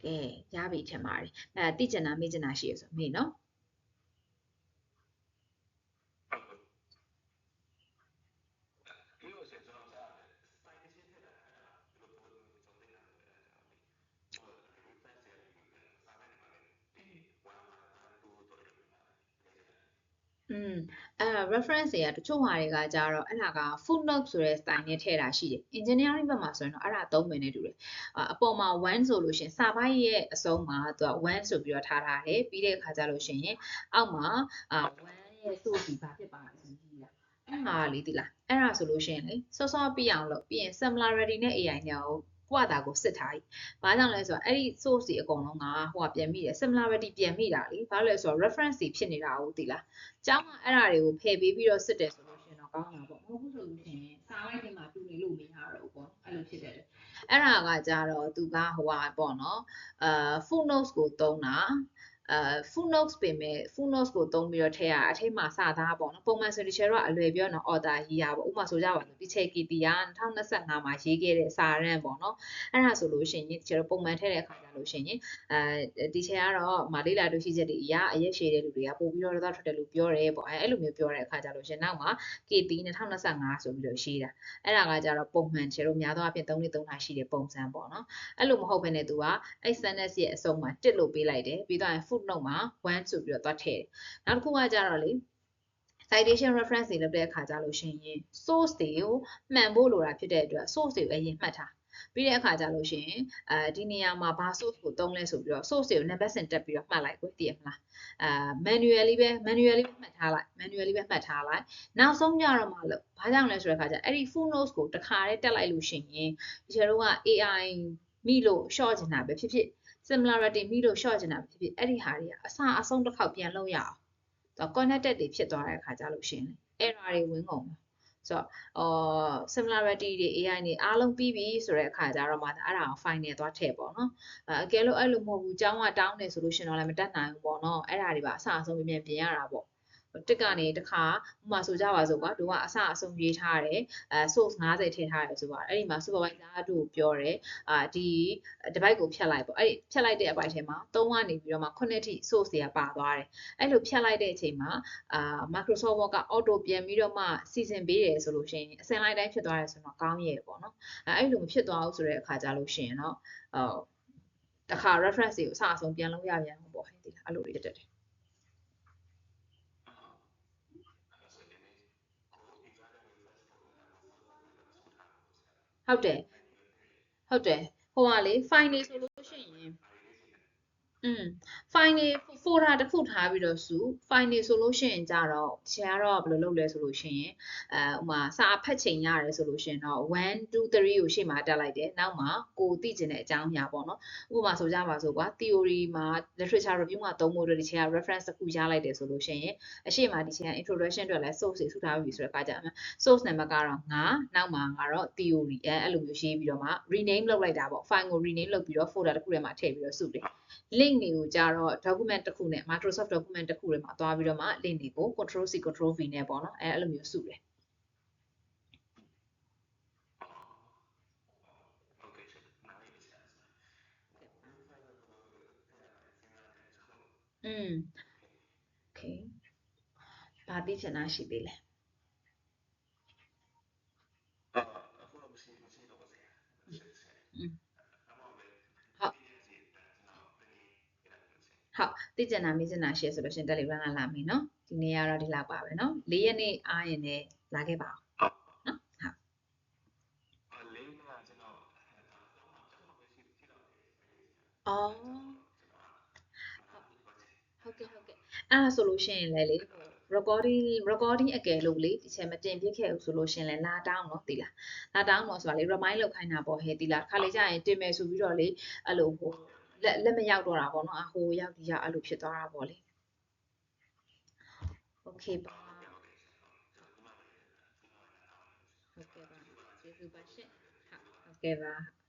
ကဲရပြီထင်ပါတယ်သိချင်တာမေးချင်တာရှိရဆိုမေးနော်reference တွေကတချို့ဟာတွေကကြတော့အဲ့ဒါက footnote ဆိုတဲ့ style နဲ့ထည့်တာရှိတယ် engineering ဘက်မှာဆိုရင်တော့အဲ့ဒါသုံးမယ်နဲ့တူတယ်အပေါ်မှာ one ဆိုလို့ရှိရင်စာပိုက်ရဲ့အဆုံးမှာသူကone ဆိုပြီးတော့ထားတယ်ပြီးတဲ့အခါကျလို့ရှိရင်အောက်မှာone ရဲ့ source ဘာဖြစ်ပါလဲဆိုပြီးတာအဲ့ဟာလေးဒီလားအဲ့ဒါဆိုလို့ရှိရင်လေစောစောပြအောင်လို့ပြီးရင် similarity နဲ့ AI ညာကို ကိုကဒါကိုစစ်ထားကြီးဘာကြောင့်လဲဆိုတော့အဲ့ဒီ source တွေအကုန်လုံးကဟိုကပြန်မိတယ် similarity ပြန်မိတာလေဘာလို့လဲဆိုတော့ reference တွေဖြစ်နေတာဟုတ်သိလားကျောင်းကအဲ့ဒါတွေကိုဖယ်ပေးပြီးတော့စစ်တယ်ဆိုလို့ရှိရင်တော့ကောင်းတာပေါ့မဟုတ်ဘူးဆိုလို့ရှိရင်စာလိုက်ထဲမှာတူနေလို့မရတော့ဘူးပေါ့အဲ့လိုဖြစ်တယ်အဲ့ဒါကကြတော့သူကဟိုကပေါ့နော်full notes ကိုသုံးတာfull notes ပြင်မဲ့ full notes ကိုသုံးပြီးတော့ထည့်ရအထိတ်မှာစသားပေါ့နော်ပုံမှန်ဆိုဒီချေတော့အလွယ်ပြောနော် author ရေးရပေါ့ဥပမာဆိုကြပါစို့ဒီချေ KT က2025မှာရေးခဲ့တဲ့စာရန်ပေါ့နော်အဲ့ဒါဆိုလို့ရှိရင်ဒီချေတော့ပုံမှန်ထည့်တဲ့အခါကျလို့ရှိရင်ဒီချေကတော့မလေးလာတို့ရှိချက်တွေအရာအရက်ရှည်တဲ့လူတွေကပို့ပြီးတော့တော့ထွက်တယ်လို့ပြောတယ်ပေါ့အဲ့လိုမျိုးပြောတဲ့အခါကျလို့ရှိရင်နောက်မှာ KT 2025ဆိုပြီးတော့ရေးတာအဲ့ဒါကကြတော့ပုံမှန်ချေတော့များသောအားဖြင့်3နှစ်3ထားရှိတဲ့ပုံစံပေါ့နော်အဲ့လိုမဟုတ်ဘဲနဲ့သူကအဲ့ sentence ရဲ့အစုံမှာတစ်လို့ပေးလိုက်တယ်ပြီးတော့ footnote မှာ1ဆိုပြီးတော့သွားထည့်တယ်နောက်တစ်ခုကကြတော့လေ citation reference တွေလုပ်တဲ့အခါကြလို့ရှိရင် source တွေကိုမှန်ဖို့လိုတာဖြစ်တဲ့အတွက် source တွေကိုအရင်မှတ်ထားပြီးတဲ့အခါကြလို့ရှိရင်ဒီနေရာမှာဘာ source ကိုသုံးလဲဆိုပြီးတော့ source တွေကို number စဉ်တက်ပြီးတော့မှတ်လိုက်ကိုသိရမလားmanually ပဲ manually ပဲမှတ်ထားလိုက် manually ပဲမှတ်ထားလိုက်နောက်ဆုံးကြတော့မှလို့ဘာကြောင့်လဲဆိုတဲ့အခါကျအဲ့ဒီ full notes ကိုတစ်ခါတည်းတက်လိုက်လို့ရှိရင်ဒီကျတော့က AI မိလို့ short ချင်တာပဲဖြစ်ဖြစ် similarity မိလို့ short ချင်တာပဲဖြစ်ဖြစ်အဲ့ဒီဟာတွေကအစအဆုံးတစ်ခေါက်ပြန်လုပ်ရအောင်connected တွေဖြစ်သွားတဲ့အခါကျလို့ရှိရင် error တွေဝင်ကုန်ဆိုတော့similarity တွေ AI တွေအားလုံးပြီးပြီဆိုတဲ့အခါကျတော့မှအဲ့ဒါကို final သွားထည့်ပေါ့နော်အကယ်လို့အဲ့လိုမဟုတ်ဘူးကျောင်းကတောင်းနေဆိုလို့ရှိရင်တော့လည်းမတက်နိုင်ဘူးပေါ့နော်အဲ့ဒါတွေပါအစအဆုံးပြန်ပြင်ရတာပေါ့တစ်ကနေတစ်ခါဥမာဆိုကြပါစို့ကွာတို့ကအစအဆုံးရေးထားတယ်source 50ထည့်ထားတယ်ဆိုပါအဲ့ဒီမှာ supervisor တို့ပြောတယ်ဒီတစ်ပိုက်ကိုဖြတ်လိုက်ပေါ့အဲ့ဒီဖြတ်လိုက်တဲ့အပိုက်ထဲမှာ3ကနေပြီးတော့မှ9ထိ source တွေကပါသွားတယ်အဲ့လိုဖြတ်လိုက်တဲ့အချိန်မှာMicrosoft Word က auto ပြန်ပြီးတော့မှစီစဉ်ပေးတယ်ဆိုလို့ရှိရင်အစင်လိုက်တိုင်းဖြစ်သွားတယ်ဆိုတော့ကောင်းရဲ့ပေါ့နော်အဲ့လိုမဖြစ်သွားဘူးဆိုတဲ့အခါကြလို့ရှိရင်တော့တစ်ခါ reference တွေကိုအစအဆုံးပြန်လုပ်ရပြန်ပေါ့ဟဲ့ဒီအဲ့လိုတွေဖြစ်တတ်တယ်ဟုတ်တယ်ဟုတ်တယ်ဟိုကလေ file နေဆိုလို့ရှိရင်file နေ folder တစ်ခုထားပြီးတော့စု file နေဆိုလို့ရှိရင်ကြတော့ဆရာကတော့ဘယ်လိုလုပ်လဲဆိုလို့ရှိရင်ဥမာစာဖတ်ချိန်ရတယ်ဆိုလို့ရှိရင်တော့1 2 3ကိုရှေ့မှာတက်လိုက်တယ်နောက်မှာကိုသိကျင်တဲ့အကြောင်းအရာပေါ့နော်ဥပမာဆိုကြပါစို့ကွာ theory မှာ literature review မှာသုံးဖို့အတွက်ဒီချိန်က reference တစ်ခုရလိုက်တယ်ဆိုလို့ရှိရင်အရှေ့မှာဒီချိန်က introduction အတွက်လည်း source တွေထူထားပြီဆိုတဲ့အခါကျတော့ source နံပါတ်ကတော့ငါနောက်မှာကတော့ theory အဲ့လိုမျိုးရေးပြီးတော့မှ rename လုပ်လိုက်တာပေါ့ file ကို rename လုပ်ပြီးတော့ folder တစ်ခုထဲမှာထည့်ပြီးတော့စုတယ် link တွေကိုကြတော့ document တစ်ခုနဲ့ Microsoft document တစ်ခုထဲမှာသွားပြီးတော့မှ link တွေကို control C control V နဲ့ပေါ့နော်အဲ့လိုမျိုးစုတယ်okay ဘာသိချင်တာရှိသေးလဲဟုတ်သိချင်တာမေးချင်တာရှယ်ဆိုလို့ရှင် Telegram ကလာမယ်နော်ဒီနေ့ကတော့ဒီလောက်ပါပဲနော်4ရက်နေ့အားရင်လည်းလာခဲ့ပါအောင်နော်ဟုတ်အော်ဟုတ်ကဲ့အဲ့ဒါဆိုလို့ရှိရင်လည်းလေ recording အကယ်လို့လေဒီချက်မတင်ပြခဲ့ဘူးဆိုလို့ရှိရင်လည်းလာတောင်းတော့တီလားလာတောင်းတော့ဆိုတာလေ remind လုပ်ခိုင်းတာပေါ့ဟဲ့တီလားခါလေကြာရင်တင်မယ်ဆိုပြီးတော့လေအဲ့လိုဟိုလက်မရောက်တော့တာပေါ့နော်ဟိုရောက်ဒီရောက်အဲ့လိုဖြစ်သွားတာပေါ့လေ okay ပါဟုတ်ကဲ့ပါကျေးဇူးပါရှင့်ဟုတ်ကဲ့ပါ